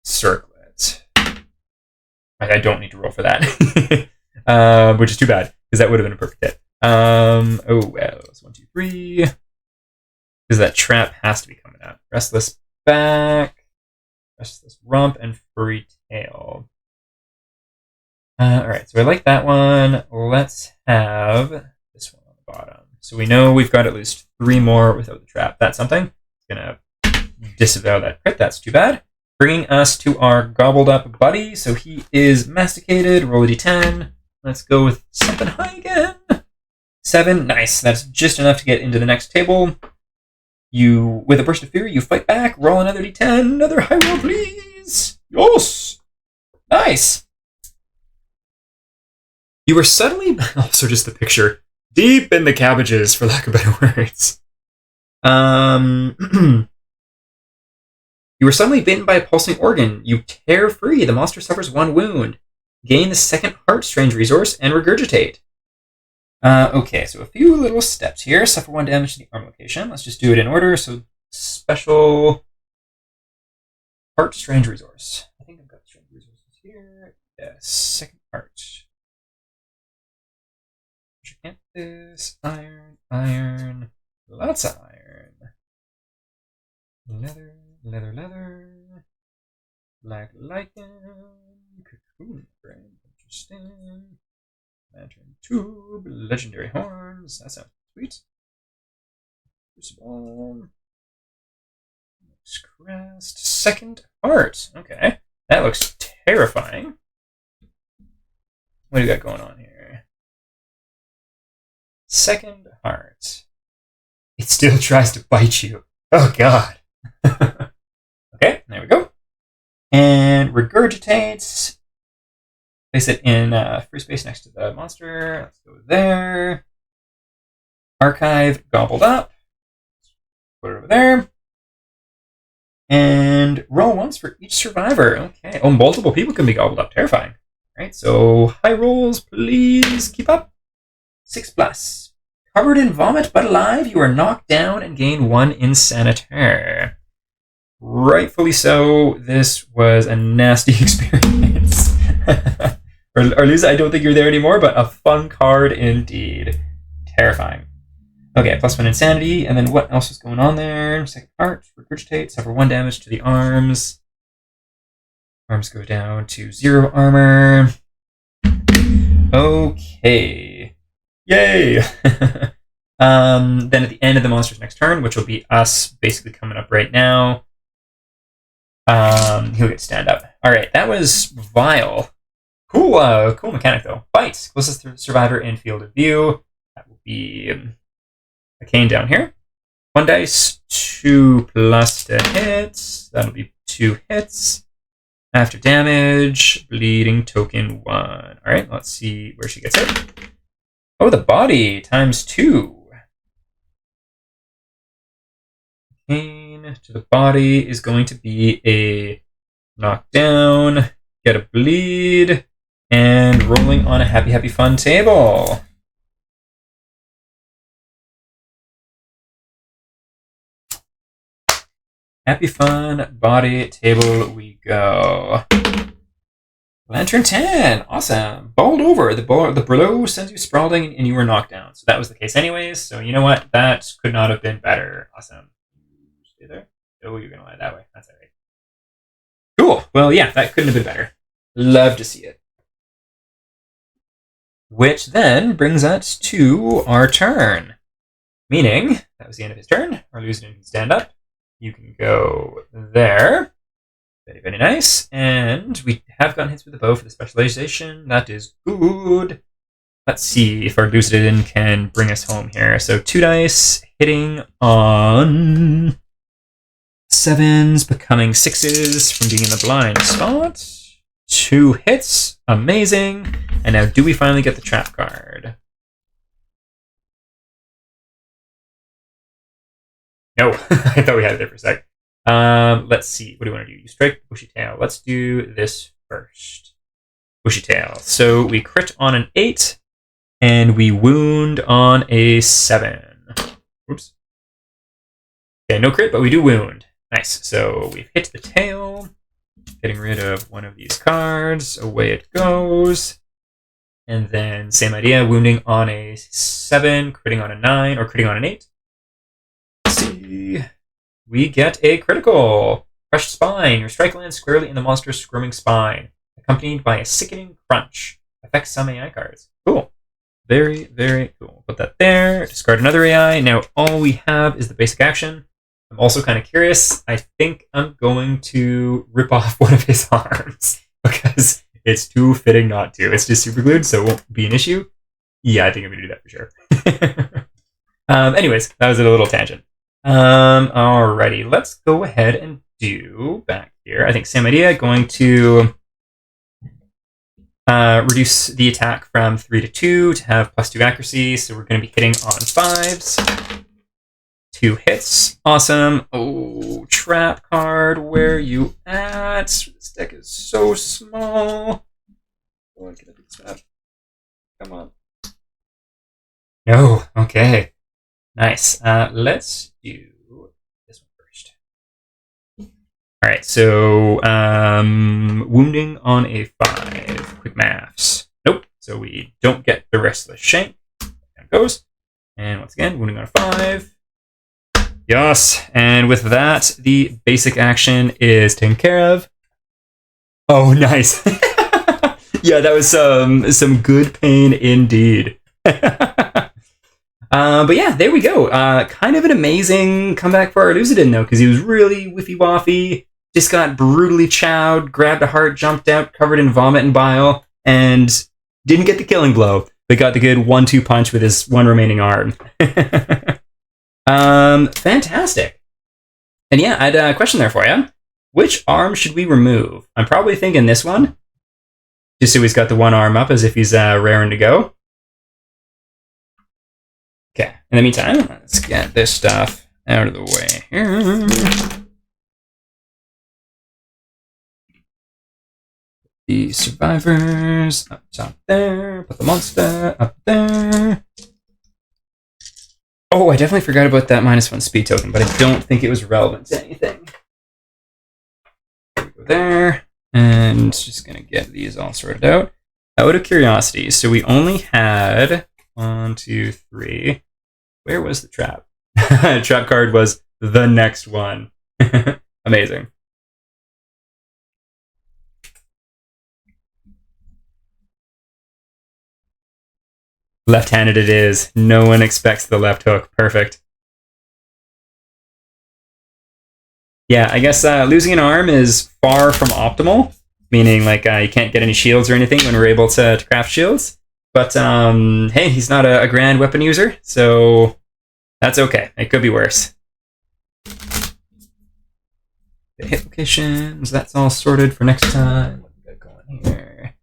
circlet. I don't need to roll for that, which is too bad because that would have been a perfect hit. Oh well, it's 1, 2, 3. Because that trap has to be coming up. Restless back, restless rump, and furry tail. All right, so I like that one. Let's have this one on the bottom. So we know we've got at least 3 more without the trap. That's something. It's gonna disavow that crit. That's too bad. Bringing us to our gobbled up buddy. So he is masticated. Roll a d10. Let's go with something high again. 7. Nice. That's just enough to get into the next table. You, with a burst of fury, you fight back. Roll another d10. Another high roll, please. Yes. Nice. You were suddenly, also just the picture, deep in the cabbages, for lack of better words. You were suddenly bitten by a pulsing organ. You tear free. The monster suffers 1 wound. Gain the second heart strange resource and regurgitate. Okay, so a few little steps here. Suffer 1 damage to the arm location. Let's just do it in order. So special heart strange resource. I think I've got strange resources here. Yes, second heart. This iron, lots of iron. Leather. Black lichen, cocoon brain, interesting. Lantern tube, legendary horns. That sounds sweet. Crucible. Crest. Second heart. Okay, that looks terrifying. What do you got going on here? Second heart. It still tries to bite you. Oh god. Okay, there we go. And regurgitates. Place it in free space next to the monster. Let's go there. Archive gobbled up. Put it over there. And roll once for each survivor. Okay. Oh, multiple people can be gobbled up. Terrifying. All right, so high rolls, please. Keep up. 6+. Covered in vomit but alive, you are knocked down and gain 1 insanitaire. Rightfully so. This was a nasty experience. Or Lisa, I don't think you're there anymore, but a fun card indeed. Terrifying. Okay, +1 insanity, and then what else is going on there? Second heart, regurgitate, suffer 1 damage to the arms. Arms go down to 0 armor. Okay. Yay! Then at the end of the monster's next turn, which will be us basically coming up right now, he'll get stand up. All right, that was vile. Cool, cool mechanic though. Bites, closest survivor in field of view. That will be a cane down here. 1 dice, 2+ to hit. That'll be 2 hits. After damage, bleeding token 1. All right, let's see where she gets hit. Oh, the body ×2. Cane to the body is going to be a knockdown. get a bleed, and rolling on a happy fun table. Happy fun body table we go. Lantern 10, awesome. Bowled over. The blow sends you sprawling and you were knocked down. So that was the case anyways. So you know what? That could not have been better. Awesome. Stay there. Oh, you're going to lie that way. That's all right. Cool. Well, yeah, that couldn't have been better. Love to see it. Which then brings us to our turn. Meaning, that was the end of his turn. Our loser can stand up. You can go there. Very nice. And we have gotten hits with the bow for the specialization. That is good. Let's see if our Lucidin can bring us home here. So 2 dice, hitting on 7s, becoming 6s from being in the blind spot. 2 hits. Amazing. And now do we finally get the trap card? No, I thought we had it there for a sec. Let's see. What do you want to do? You strike bushy tail. Let's do this first. Bushy tail. So we crit on an 8, and we wound on a 7. Oops. Okay, no crit, but we do wound. Nice. So we've hit the tail. Getting rid of one of these cards. Away it goes. And then same idea. Wounding on a 7, critting on a 9, or critting on an 8. We get a critical. Crushed spine. Your strike lands squarely in the monster's squirming spine, accompanied by a sickening crunch. Affects some AI cards. Cool. Very cool. Put that there. Discard another AI. Now all we have is the basic action. I'm also kind of curious. I think I'm going to rip off one of his arms because it's too fitting not to. It's just super glued, so it won't be an issue. Yeah, I think I'm going to do that for sure. Anyways, that was a little tangent. Alrighty, let's go ahead and do back here. I think same idea. Going to reduce the attack from 3 to 2 to have +2 accuracy. So we're going to be hitting on 5s. 2 hits. Awesome. Oh, trap card. Where you at? This deck is so small. Oh, get a big trap. Come on. No. Okay. Nice. Let's do this one first. All right. So wounding on a 5. Quick maths. Nope. So we don't get the rest of the shank. There it goes. And once again, wounding on a 5. Yes. And with that, the basic action is taken care of. Oh, nice. Yeah, that was some good pain indeed. But yeah, there we go. Kind of an amazing comeback for our Lucidin, though, because he was really whiffy-waffy, just got brutally chowed, grabbed a heart, jumped out, covered in vomit and bile, and didn't get the killing blow, but got the good 1-2 punch with his one remaining arm. Fantastic. And yeah, I had a question there for you. Which arm should we remove? I'm probably thinking this one, just so he's got the one arm up as if he's raring to go. Okay, in the meantime, let's get this stuff out of the way here. The survivors up top there. Put the monster up there. Oh, I definitely forgot about that -1 speed token, but I don't think it was relevant to anything. There we go there. And just going to get these all sorted out. Out of curiosity, so we only had 1, 2, 3. Where was the trap? Trap card was the next one. Amazing. Left-handed it is. No one expects the left hook. Perfect. Yeah, I guess losing an arm is far from optimal, meaning like you can't get any shields or anything when we're able to craft shields. But hey, he's not a grand weapon user, so that's okay. It could be worse. The hit locations, that's all sorted for next time. What do we got going here?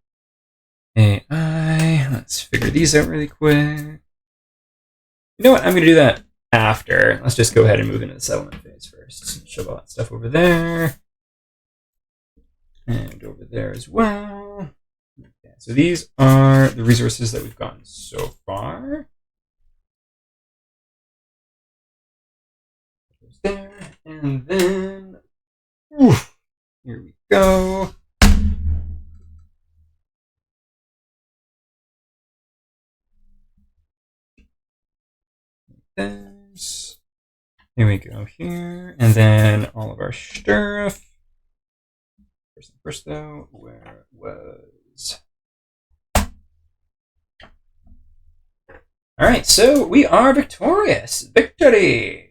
AI, let's figure these out really quick. You know what? I'm going to do that after. Let's just go ahead and move into the settlement phase first. Shove all that stuff over there. And over there as well. Okay, so these are the resources that we've gotten so far. There, and then here we go. This. Here we go here, and then all of our stuff. First though, where it was. All right, so we are victorious. Victory.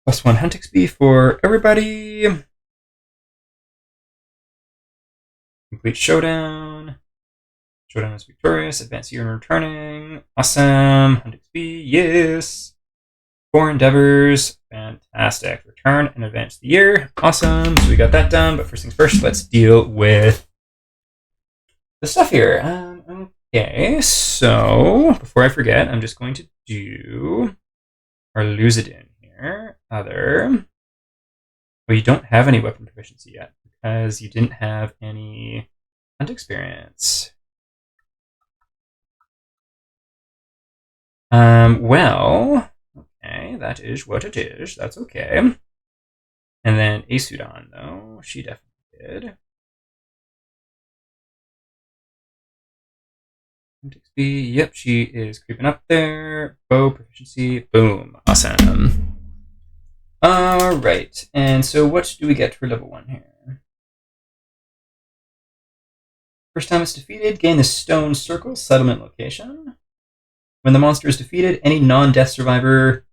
+1 hunt XP for everybody. Complete showdown. Showdown is victorious. Advance year and returning. Awesome. Hunt XP. Yes. 4 endeavors. Fantastic. Return and advance the year. Awesome. So we got that done. But first things first, let's deal with the stuff here. Okay. So before I forget, I'm just going to do our Lucidin here. Other. Well, you don't have any weapon proficiency yet because you didn't have any hunt experience. Well, okay, that is what it is. That's okay. And then Asudan, though, she definitely did. Yep, she is creeping up there. Bow proficiency, boom, awesome. All right, and so what do we get for level 1 here? First time it's defeated, gain the Stone Circle settlement location. When the monster is defeated, any non-death survivor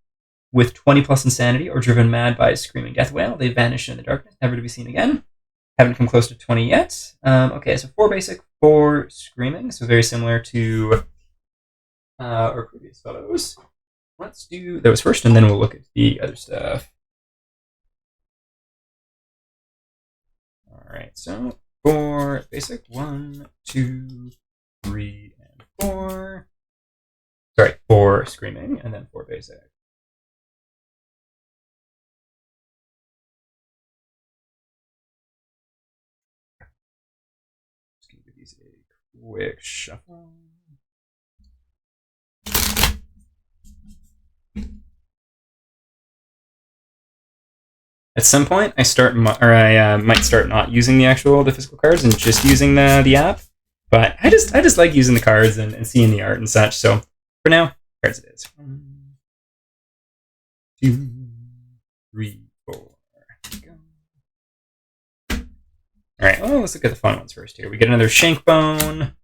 with 20 plus insanity or driven mad by a screaming death wail, they vanish in the darkness, never to be seen again. Haven't come close to 20 yet. Okay, so 4 basic, 4 screaming, so very similar to our previous fellows. Let's do those first, and then we'll look at the other stuff. All right, so 4 basic, 1, 2, 3, and 4. Sorry, 4 screaming, and then 4 basic. Just going to give these a quick shuffle. At some point, I might start not using the physical cards and just using the app. But I just like using the cards and seeing the art and such. So for now, cards it is. 1, 2, 3, 4. All right. Well, let's look at the fun ones first here. We get another shank bone,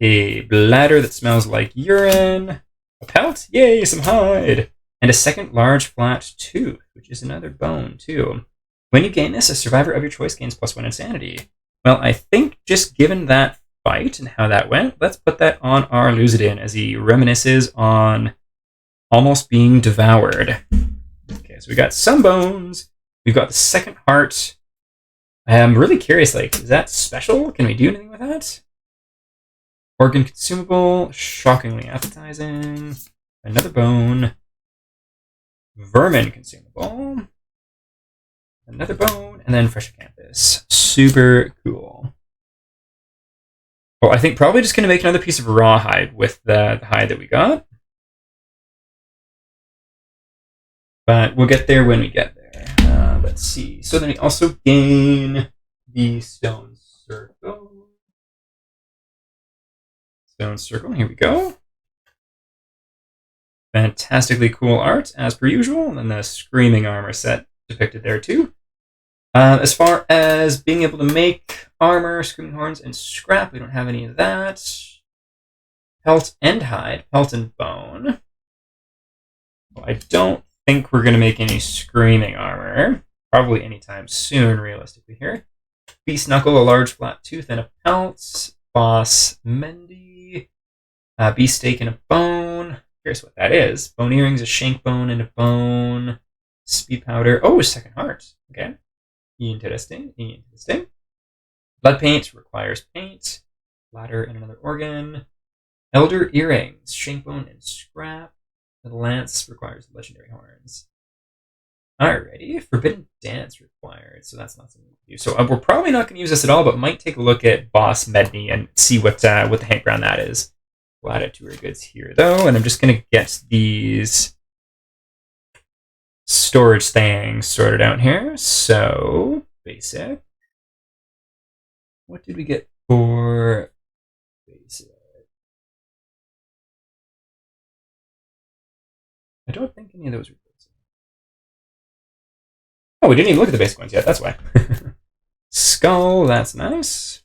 a bladder that smells like urine, a pelt, yay, some hide, and a second large flat tooth, which is another bone too. When you gain this, a survivor of your choice gains +1 insanity. Well, I think just given that fight and how that went, let's put that on our Lucidin as he reminisces on almost being devoured. Okay, so we got some bones. We've got the second heart. I'm really curious, like, is that special? Can we do anything with that? Organ consumable, shockingly appetizing. Another bone. Vermin consumable. Another bone, and then fresh acanthus. Super cool. Well, I think probably just going to make another piece of rawhide with the hide that we got. But we'll get there when we get there. Let's see. So then we also gain the stone circle. Stone circle, here we go. Fantastically cool art, as per usual. And the screaming armor set depicted there too. As far as being able to make armor, screaming horns, and scrap, we don't have any of that. Pelt and hide, pelt and bone. Well, I don't think we're going to make any screaming armor. Probably anytime soon, realistically here. Beast knuckle, a large flat tooth, and a pelt. Boss Mendy. Beast steak and a bone. Curious what that is. Bone earrings, a shank bone, and a bone. Speed powder. Oh, a second heart. Okay. Interesting. Interesting. Blood paint requires paint. Bladder and another organ. Elder earrings, shank bone and scrap. The lance requires legendary horns. Alrighty, forbidden dance required, so that's not something we can do. So we're probably not going to use this at all, but might take a look at Boss Medney and see what the hang around that is. We'll add it to our goods here, though, and I'm just going to get these storage things sorted out here. So, basic. What did we get for basic? I don't think any of those were basic. Oh, we didn't even look at the basic ones yet, that's why. Skull, that's nice.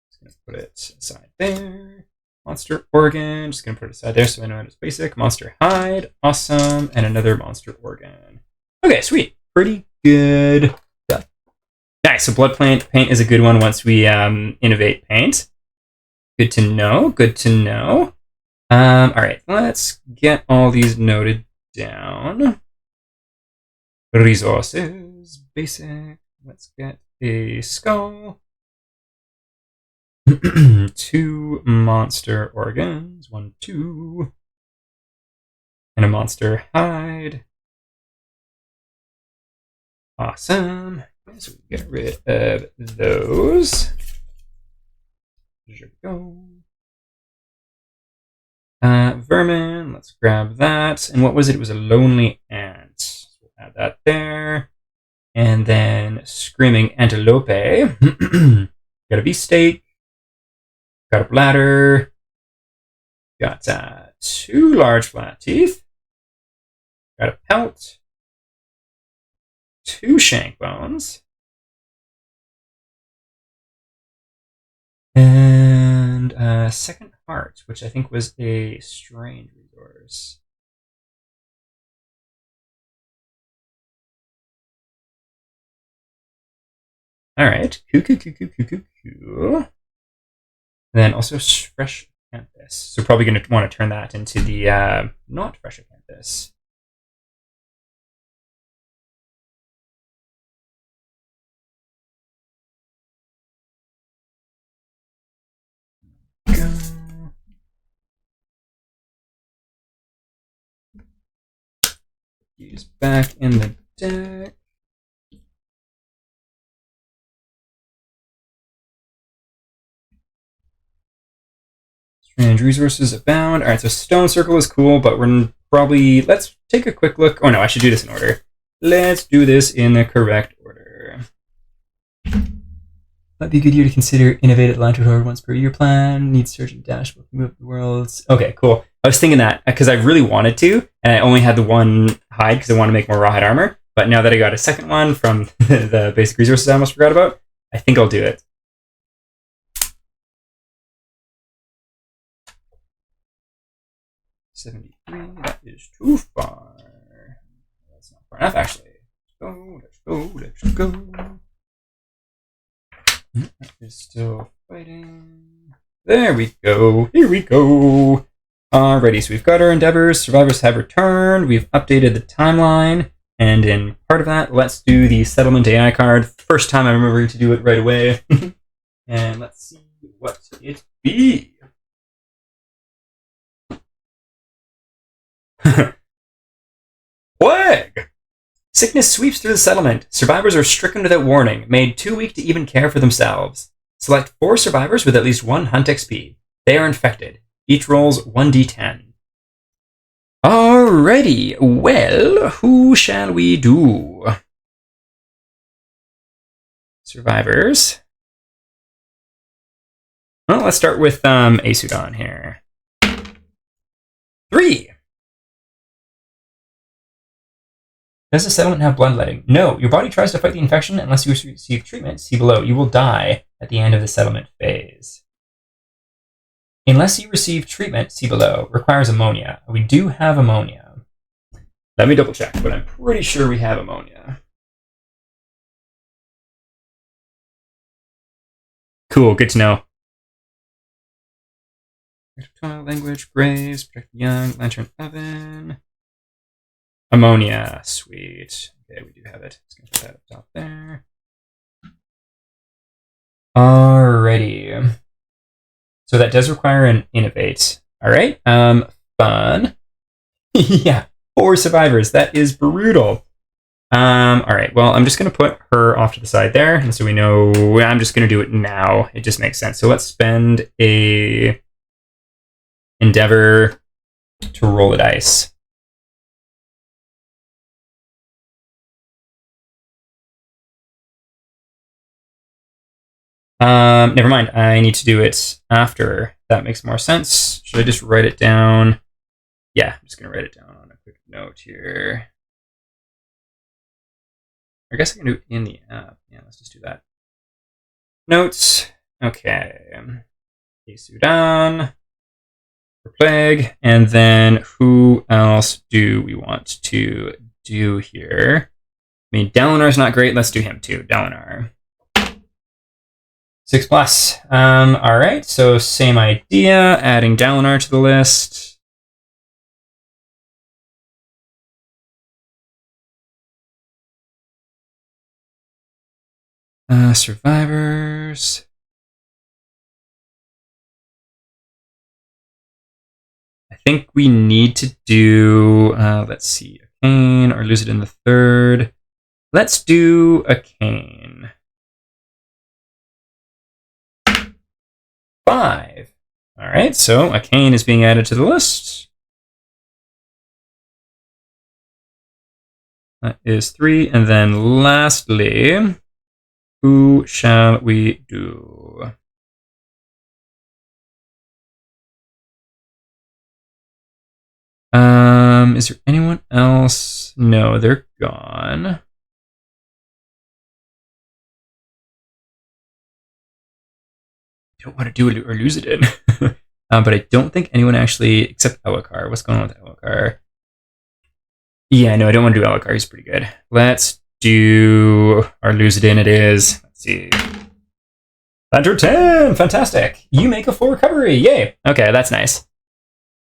Just going to put it aside there. Monster organ, just going to put it aside there so I know it's basic. Monster hide, awesome. And another monster organ. Okay, sweet. Pretty good stuff. Nice, so blood paint is a good one once we innovate paint. Good to know, good to know. All right, let's get all these noted down. Resources, basic. Let's get a skull. 2 monster organs. 1, 2. And a monster hide. Awesome. So we get rid of those. There we go. Vermin, let's grab that. And what was it? It was a lonely ant. So we'll add that there. And then screaming antelope. Got a beefsteak. Got a bladder. Got 2 large flat teeth. Got a pelt. 2 shank bones. And a second heart, which I think was a strange resource. All right, cool. And then also fresh acanthus. So probably going to want to turn that into the not fresh acanthus. Use back in the deck. Strange resources abound. All right, so stone circle is cool, but we're probably, let's take a quick look. Oh no, I should do this in order. Let's do this in the correct order. Might be a good year to consider innovative land tour once per year plan. Needs surgeon dash will move the worlds. Okay, cool. I was thinking that because I really wanted to, and I only had the 1 hide because I want to make more rawhide armor. But now that I got a second one from the basic resources I almost forgot about, I think I'll do it. $73. That is too far. That's not far enough, actually. Let's go. That is still fighting. There we go. Here we go. Alrighty, so we've got our endeavors. Survivors have returned. We've updated the timeline. And in part of that, let's do the settlement AI card. First time I'm remembering to do it right away. And let's see what it be. Plague! Sickness sweeps through the settlement. Survivors are stricken without warning, made too weak to even care for themselves. Select 4 survivors with at least 1 hunt XP. They are infected. Each rolls 1d10. Alrighty, well, who shall we do? Survivors. Well, let's start with Asudon here. 3. Does the settlement have bloodletting? No. Your body tries to fight the infection unless you receive treatment. See below. You will die at the end of the settlement phase. Unless you receive treatment, see below. Requires ammonia. We do have ammonia. Let me double check, but I'm pretty sure we have ammonia. Cool, good to know. Language, graves, protect the young, lantern oven. Ammonia, sweet. Okay, we do have it. Just gonna put that up top there. Alrighty. So that does require an innovate. Alright, fun. Yeah, 4 survivors. That is brutal. All right. Well, I'm just going to put her off to the side there, and so we know I'm just going to do it now. It just makes sense. So let's spend a endeavor to roll a dice. Never mind. I need to do it after. That makes more sense. Should I just write it down? Yeah, I'm just going to write it down on a quick note here. I guess I can do it in the app. Yeah, let's just do that. Notes. Okay. Sudan. For plague. And then who else do we want to do here? I mean, Dalinar's not great. Let's do him too. Dalinar. 6+. All right. So same idea. Adding Dalinar to the list. Survivors. I think we need to do, let's see, a Kane or lose it in the third. Let's do a Kane. 5. All right, so a Kane is being added to the list. That is 3. And then lastly, who shall we do? Is there anyone else? No, they're gone. I don't want to do it or lose it in. But I don't think anyone actually, except Elokar. What's going on with Elokar? Yeah, no, I don't want to do Elokar. He's pretty good. Let's do our lose it in. It is. Let's see. Under 10! Fantastic! You make a full recovery! Yay! Okay, that's nice.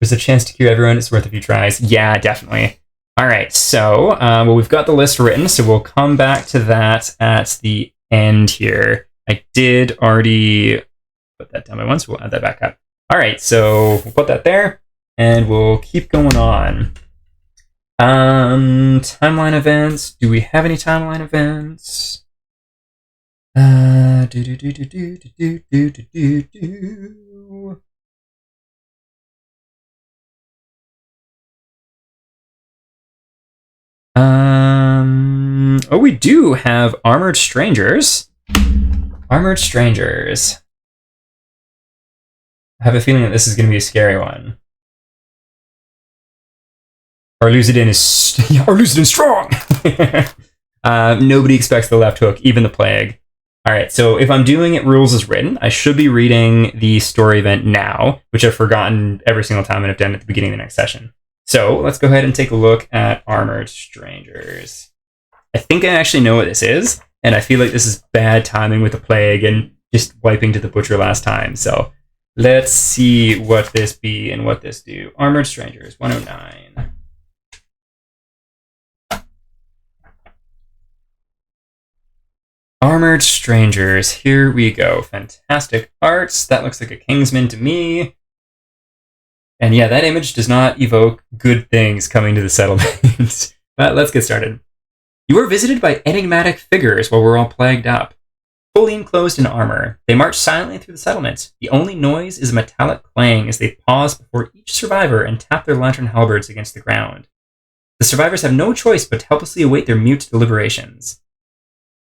There's a chance to cure everyone. It's worth a few tries. Yeah, definitely. All right, so well, we've got the list written, so we'll come back to that at the end here. I did already put that down by once. We'll add that back up. All right, so we'll put that there, and we'll keep going on. Timeline events. Do we have any timeline events? Oh, we do have Armored Strangers. Armored Strangers. I have a feeling that this is going to be a scary one. Our Lucidin is our Lucidin strong. Nobody expects the left hook, even the plague. All right, so if I'm doing it rules as written, I should be reading the story event now, which I've forgotten every single time and I've done at the beginning of the next session. So let's go ahead and take a look at Armored Strangers. I think I actually know what this is, and I feel like this is bad timing with the plague and just wiping to the butcher last time. So let's see what this be and what this do. Armored Strangers, 109. Armored Strangers, here we go. Fantastic arts. That looks like a Kingsman to me. And yeah, that image does not evoke good things coming to the settlement. But let's get started. You are visited by enigmatic figures while we're all plagued up. Fully enclosed in armor, they march silently through the settlement. The only noise is a metallic clang as they pause before each survivor and tap their lantern halberds against the ground. The survivors have no choice but to helplessly await their mute deliberations.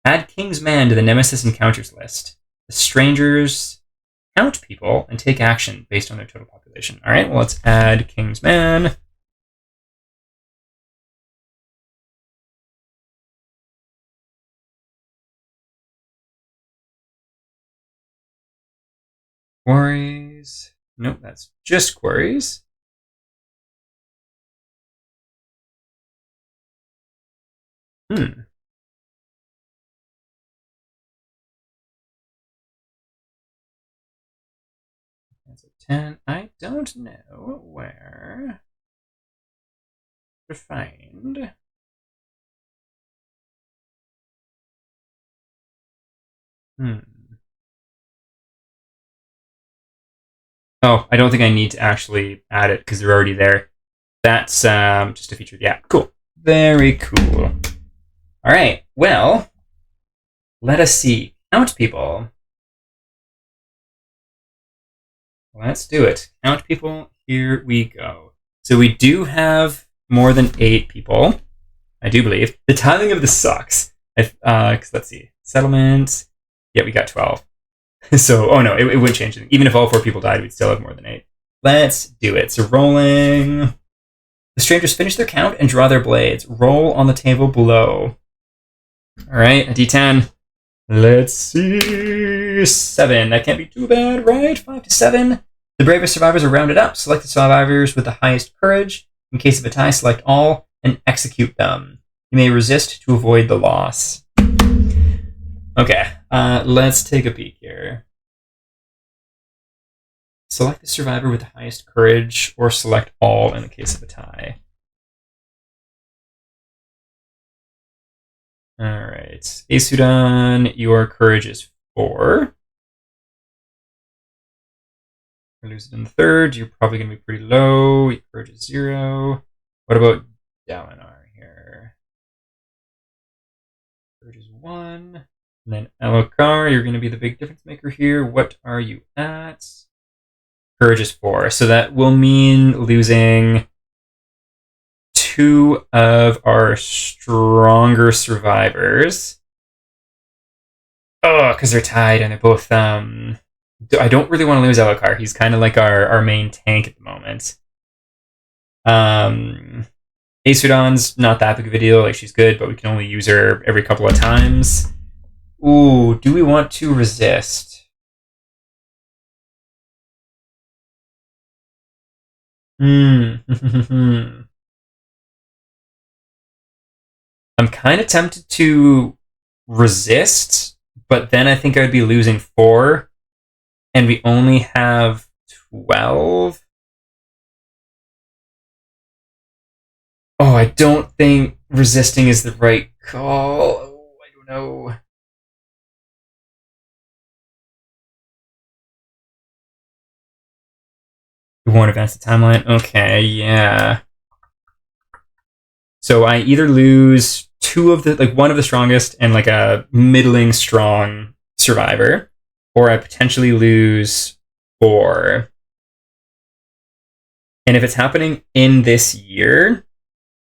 Add King's Man to the Nemesis Encounters list. The strangers count people and take action based on their total population. All right, well, let's add King's Man. Quarries. Nope, that's just quarries. That's a 10. I don't know where to find. Oh, I don't think I need to actually add it because they're already there. That's just a feature. Yeah, cool. Very cool. All right. Well, let us see. Count people. Let's do it. Count people. Here we go. So we do have more than 8 people. I do believe. The timing of this sucks. Let's see. Settlement. Yeah, we got 12. So, oh no, it wouldn't change anything. Even if all 4 people died, we'd still have more than 8. Let's do it. So rolling. The strangers finish their count and draw their blades. Roll on the table below. All right, a d10. Let's see. 7. That can't be too bad, right? 5 to 7. The bravest survivors are rounded up. Select the survivors with the highest courage. In case of a tie, select all and execute them. You may resist to avoid the loss. Okay, let's take a peek here. Select the survivor with the highest courage, or select all in the case of a tie. All right, Asudan, your courage is 4. You lose it in the third. You're probably going to be pretty low. Your courage is 0. What about Dalinar here? Courage is 1. And then Elokar, you're going to be the big difference maker here. What are you at? Courage is 4. So that will mean losing 2 of our stronger survivors. Oh, because they're tied and they're both... I don't really want to lose Elokar. He's kind of like our main tank at the moment. Asudan's not that big of a deal. Like, she's good, but we can only use her every couple of times. Ooh, do we want to resist? I'm kind of tempted to resist, but then I think I'd be losing 4, and we only have 12. Oh, I don't think resisting is the right call. Oh, I don't know. We won't advance the timeline. Okay, yeah. So I either lose 2 of the, like, one of the strongest and like a middling strong survivor, or I potentially lose 4. And if it's happening in this year,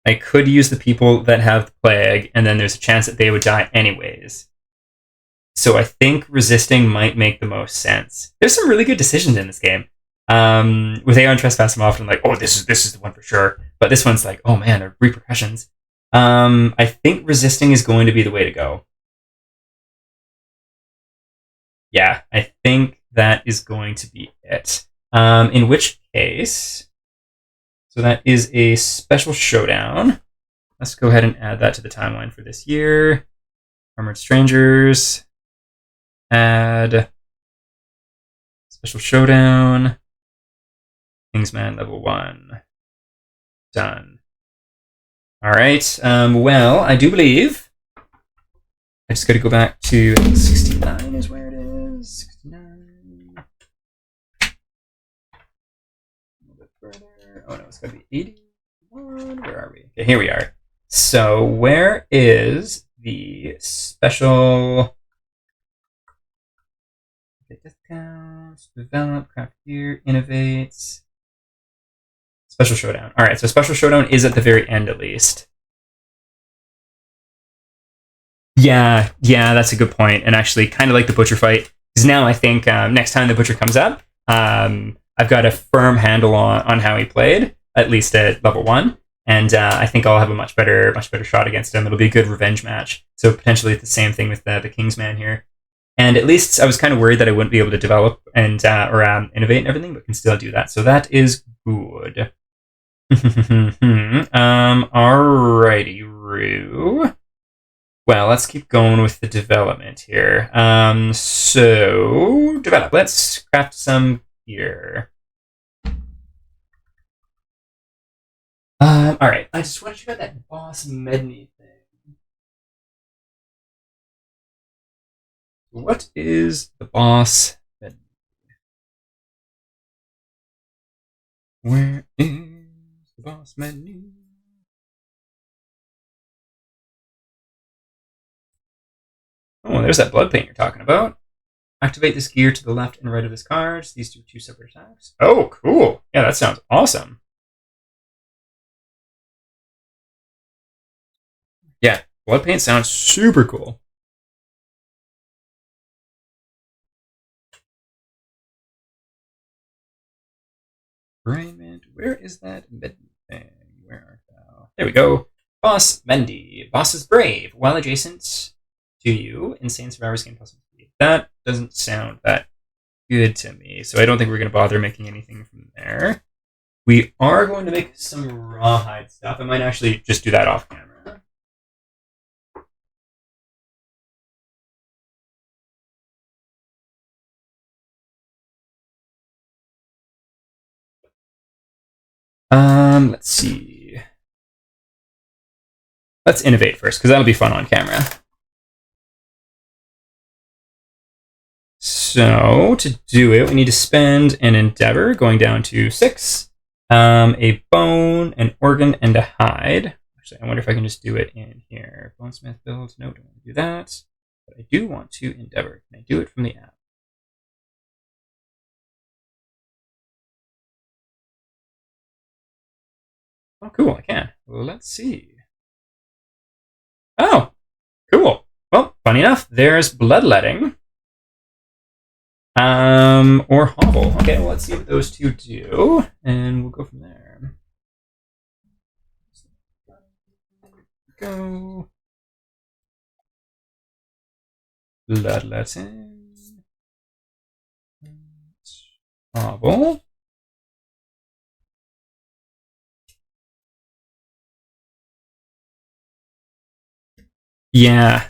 I could use the people that have the plague, and then there's a chance that they would die anyways. So I think resisting might make the most sense. There's some really good decisions in this game. With Aeon Trespass, I'm often like, oh, this is the one for sure. But this one's like, oh man, there are repercussions. I think resisting is going to be the way to go. Yeah, I think that is going to be it. In which case, so that is a special showdown. Let's go ahead and add that to the timeline for this year. Armored Strangers. Add special showdown. Kingsman level 1. Done. All right. Well, I do believe I just got to go back to 69 is where it is. 69. A little bit further. Oh no, it's got to be 81. Where are we? Okay, here we are. So where is the special discounts? Develop, craft gear, innovate. Special Showdown. All right, so Special Showdown is at the very end, at least. Yeah, that's a good point. And actually, kind of like the Butcher fight, because now I think next time the Butcher comes up, I've got a firm handle on how he played, at least at level 1. And I think I'll have a much better shot against him. It'll be a good revenge match. So potentially the same thing with the Kingsman here. And at least I was kind of worried that I wouldn't be able to develop and or innovate and everything, but can still do that. So that is good. Alrighty, Rue. Well, let's keep going with the development here. So develop. Let's craft some gear. Alright, I just want to check out that boss Medney thing. What is the boss Medney? Where is boss menu. Oh, there's that blood paint you're talking about. Activate this gear to the left and right of this card. These do 2 separate attacks. Oh, cool. Yeah, that sounds awesome. Yeah, blood paint sounds super cool. Raymond, where is that embedment thing? Where art thou? There we go. Boss Mendy. Boss is brave. While adjacent to you, insane survivors gain plus 1 speed. That doesn't sound that good to me, so I don't think we're going to bother making anything from there. We are going to make some rawhide stuff. I might actually just do that off camera. Let's see. Let's innovate first, because that'll be fun on camera. So, to do it, we need to spend an endeavor, going down to 6, a bone, an organ, and a hide. Actually, I wonder if I can just do it in here. Bonesmith build. No, don't want to do that. But I do want to endeavor. Can I do it from the app? Oh, cool, I can. Let's see. Oh, cool. Well, funny enough, there's bloodletting. Or hobble. Okay, well, let's see what those two do, and we'll go from there. Go. Bloodletting. Hobble. Yeah.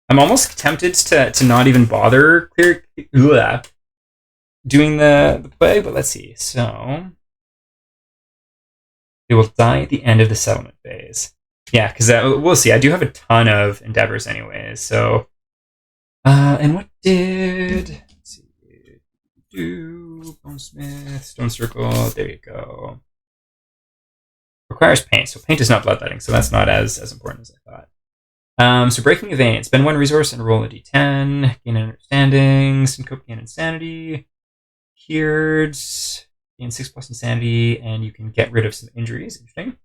I'm almost tempted to not even bother doing the play, but let's see. So they will die at the end of the settlement phase. Yeah, because we'll see. I do have a ton of endeavors anyways. So, and what did, let's see, do bonesmith, stone circle, there you go. Requires paint, so paint is not bloodletting, so that's not as important as I thought. So breaking a vein, spend 1 resource and roll a d10, gain understanding, syncope, gain insanity, cured, gain 6+ insanity, and you can get rid of some injuries. Interesting.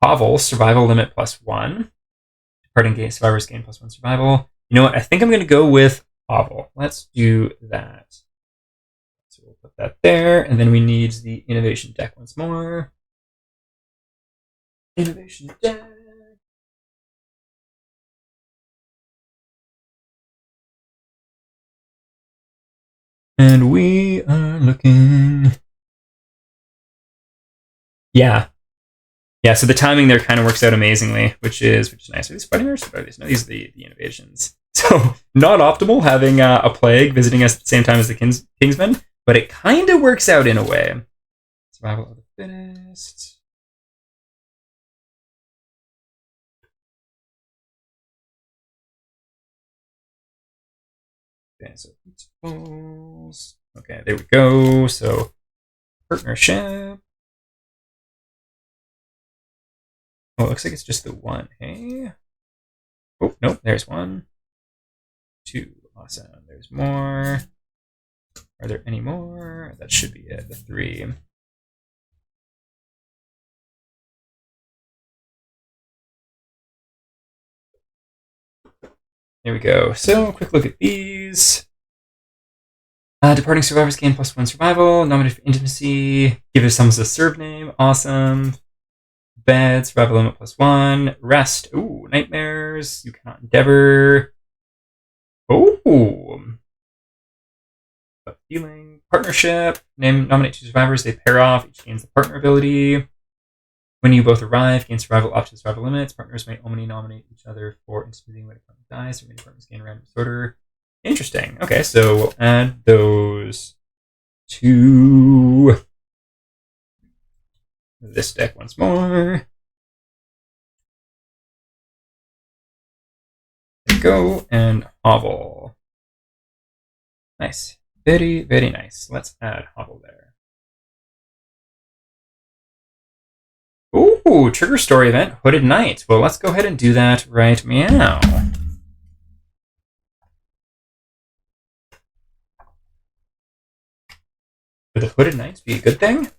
Hovel, survival limit +1. Departing survivors gain +1 survival. You know what? I think I'm going to go with Hovel. Let's do that. So we'll put that there, and then we need the innovation deck once more. Innovation deck. And we are looking. Yeah. Yeah, so the timing there kind of works out amazingly, which is nice. Are these fighting or survivors? No, these are the innovations. So not optimal having a plague visiting us at the same time as the Kingsman, but it kind of works out in a way. Survival of the fittest. Okay, so principles. Okay, there we go. So partnership. Oh, it looks like it's just the one, hey? Oh, nope, there's 1. 2, awesome. There's more. Are there any more? That should be it, the 3. There we go. So, quick look at these. Departing survivors gain +1 survival. Nominated for intimacy. Give yourselves a serve name. Awesome. Bed. Survival limit +1. Rest. Ooh, nightmares. You cannot endeavor. Oh. Healing. Partnership. Nominate 2 survivors. They pair off. Each gains the partner ability. When you both arrive, gain survival up to survival limits. Partners may only nominate each other for intimacy when a partner dies. Or many partners gain random disorder. Interesting. Okay, so we'll add those to this deck once more. There we go, and Hovel. Nice. Very, very nice. Let's add Hovel there. Ooh, trigger story event, Hooded Knight. Well, let's go ahead and do that right meow. Would the Hooded Knights be a good thing?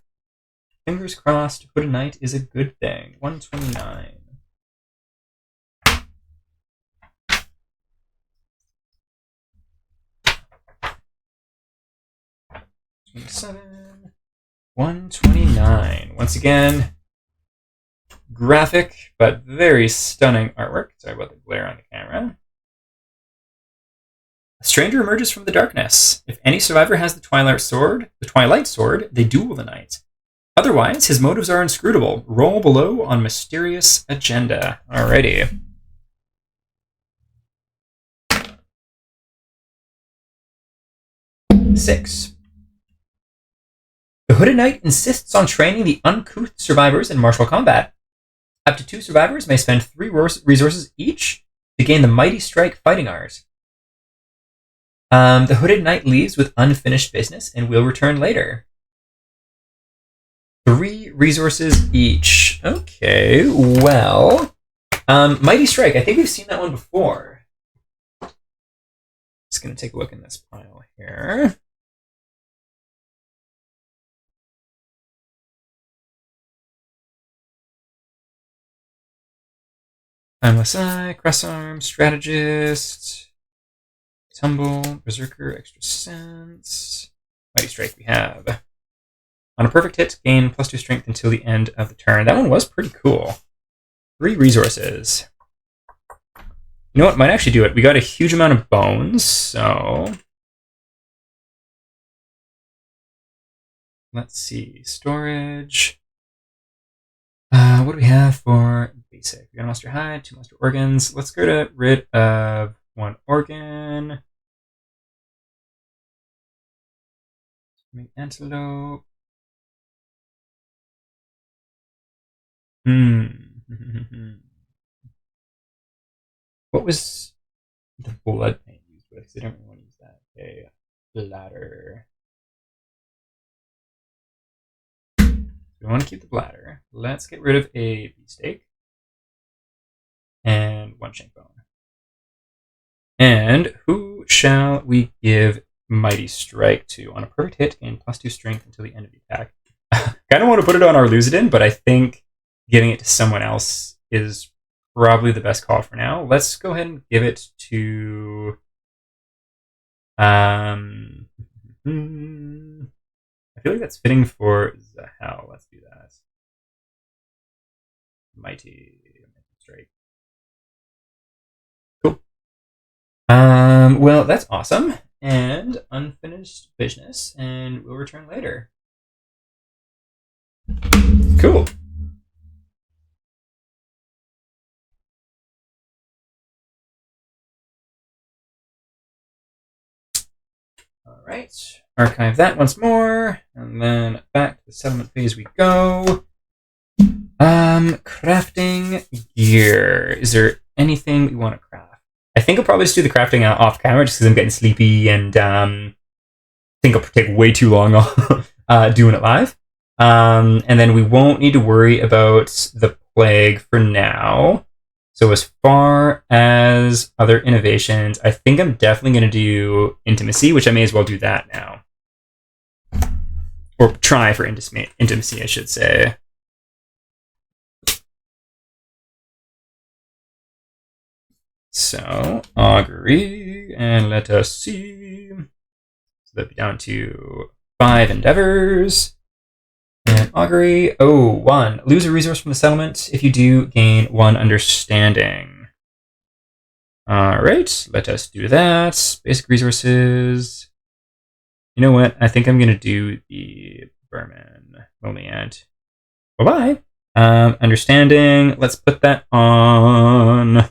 Fingers crossed, Hooded Knight is a good thing. 129. 27. 129. Once again, graphic but very stunning artwork. Sorry about the glare on the camera. A stranger emerges from the darkness. If any survivor has the Twilight Sword, they duel the knight. Otherwise, his motives are inscrutable. Roll below on mysterious agenda. Alrighty. Six. The Hooded Knight insists on training the uncouth survivors in martial combat. Up to 2 survivors may spend 3 resources each to gain the Mighty Strike fighting art. The Hooded Knight leaves with unfinished business and will return later. 3 resources each. Okay, well, Mighty Strike. I think we've seen that one before. Just gonna take a look in this pile here. Timeless Eye, Cross Arm, Strategist, Tumble, Berserker, Extra Sense. Mighty Strike we have. On a perfect hit, gain +2 strength until the end of the turn. That one was pretty cool. 3 resources. You know what? Might actually do it. We got a huge amount of bones, so let's see. Storage. What do we have for basic? We got a monster hide, 2 monster organs. Let's get rid of 1 organ. Make antelope. What was the blood paint used with? Because I don't really want to use that. Okay, bladder. We want to keep the bladder. Let's get rid of a beefsteak. And 1 shank bone. And who shall we give Mighty Strike to? On a perfect hit, gain +2 strength until the end of the attack. Kind of want to put it on our Lucidin, but I think giving it to someone else is probably the best call for now. Let's go ahead and give it to I feel like that's fitting for Zahel. Let's do that. Mighty Strike. Cool. Well, that's awesome. And unfinished business, and we'll return later. Cool. All right, archive that once more, and then back to the settlement phase we go. Crafting gear. Is there anything we want to craft? I think I'll probably just do the crafting off camera just because I'm getting sleepy and I think I'll take way too long doing it live. And then we won't need to worry about the plague for now. So as far as other innovations, I think I'm definitely going to do intimacy, which I may as well do that now. Or try for intimacy, I should say. So, augury, and let us see. So that'd be down to 5 endeavors. And augury, 1. Lose a resource from the settlement. If you do, gain 1 understanding. Alright, let us do that. Basic resources. You know what? I think I'm going to do the vermin. Lonely ant. Bye-bye. Understanding. Let's put that on.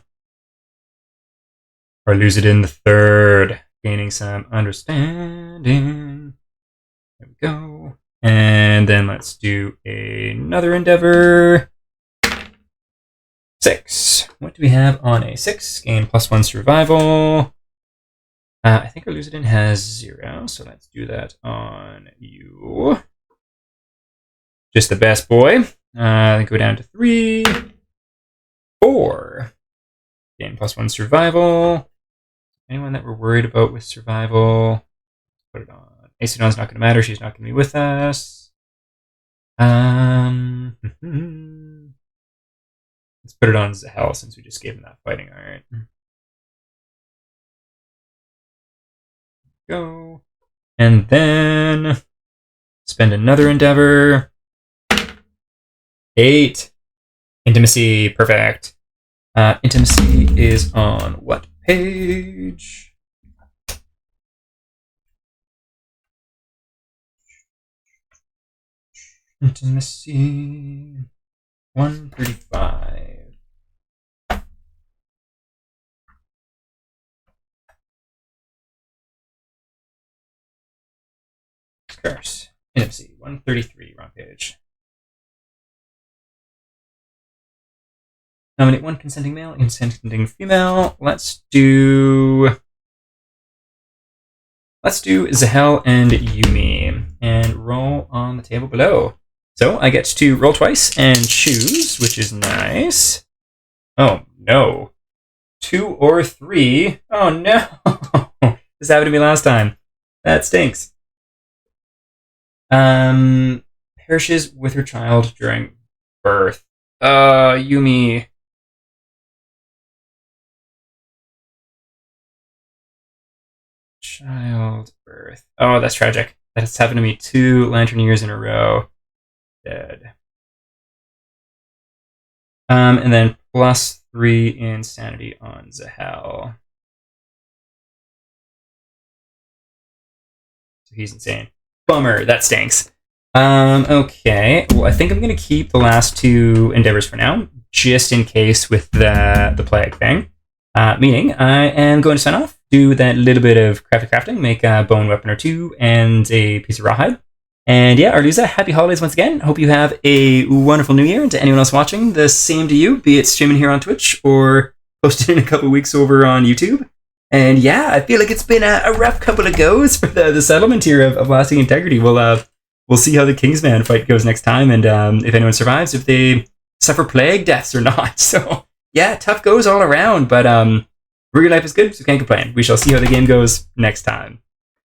Or lose it in the 3rd. Gaining some understanding. There we go. And then let's do another endeavor. 6. What do we have on a 6? Gain +1 survival. I think our Lucidin has 0, so let's do that on you. Just the best boy. Then go down to 3, 4. Gain +1 survival. Anyone that we're worried about with survival, put it on. Acidon's not going to matter. She's not going to be with us. Let's put it on Zahel since we just gave him that fighting art. Go. And then spend another endeavor. 8. Intimacy. Perfect. Intimacy is on what page? Intimacy 135. Curse. Intimacy 133, wrong page. Nominate 1 consenting male, consenting female. Let's do Zahel and Yumi, and roll on the table below. So I get to roll twice and choose, which is nice. Oh no, 2 or 3. Oh no, this happened to me last time. That stinks. Perishes with her child during birth. Yumi. Childbirth. Oh, that's tragic. That's happened to me 2 lantern years in a row. Dead. And then +3 insanity on Zahel. So he's insane. Bummer, that stinks. Okay. Well, I think I'm gonna keep the last 2 endeavors for now, just in case with the plague thing. Meaning, I am going to sign off, do that little bit of crafting, make a bone weapon or 2, and a piece of rawhide. And yeah, Arluza, happy holidays once again. Hope you have a wonderful new year. And to anyone else watching, the same to you, be it streaming here on Twitch or posted in a couple weeks over on YouTube. And yeah, I feel like it's been a rough couple of goes for the settlement here of lasting integrity. We'll see how the Kingsman fight goes next time, and if anyone survives, if they suffer plague deaths or not. So yeah, tough goes all around, but real life is good, so can't complain. We shall see how the game goes next time.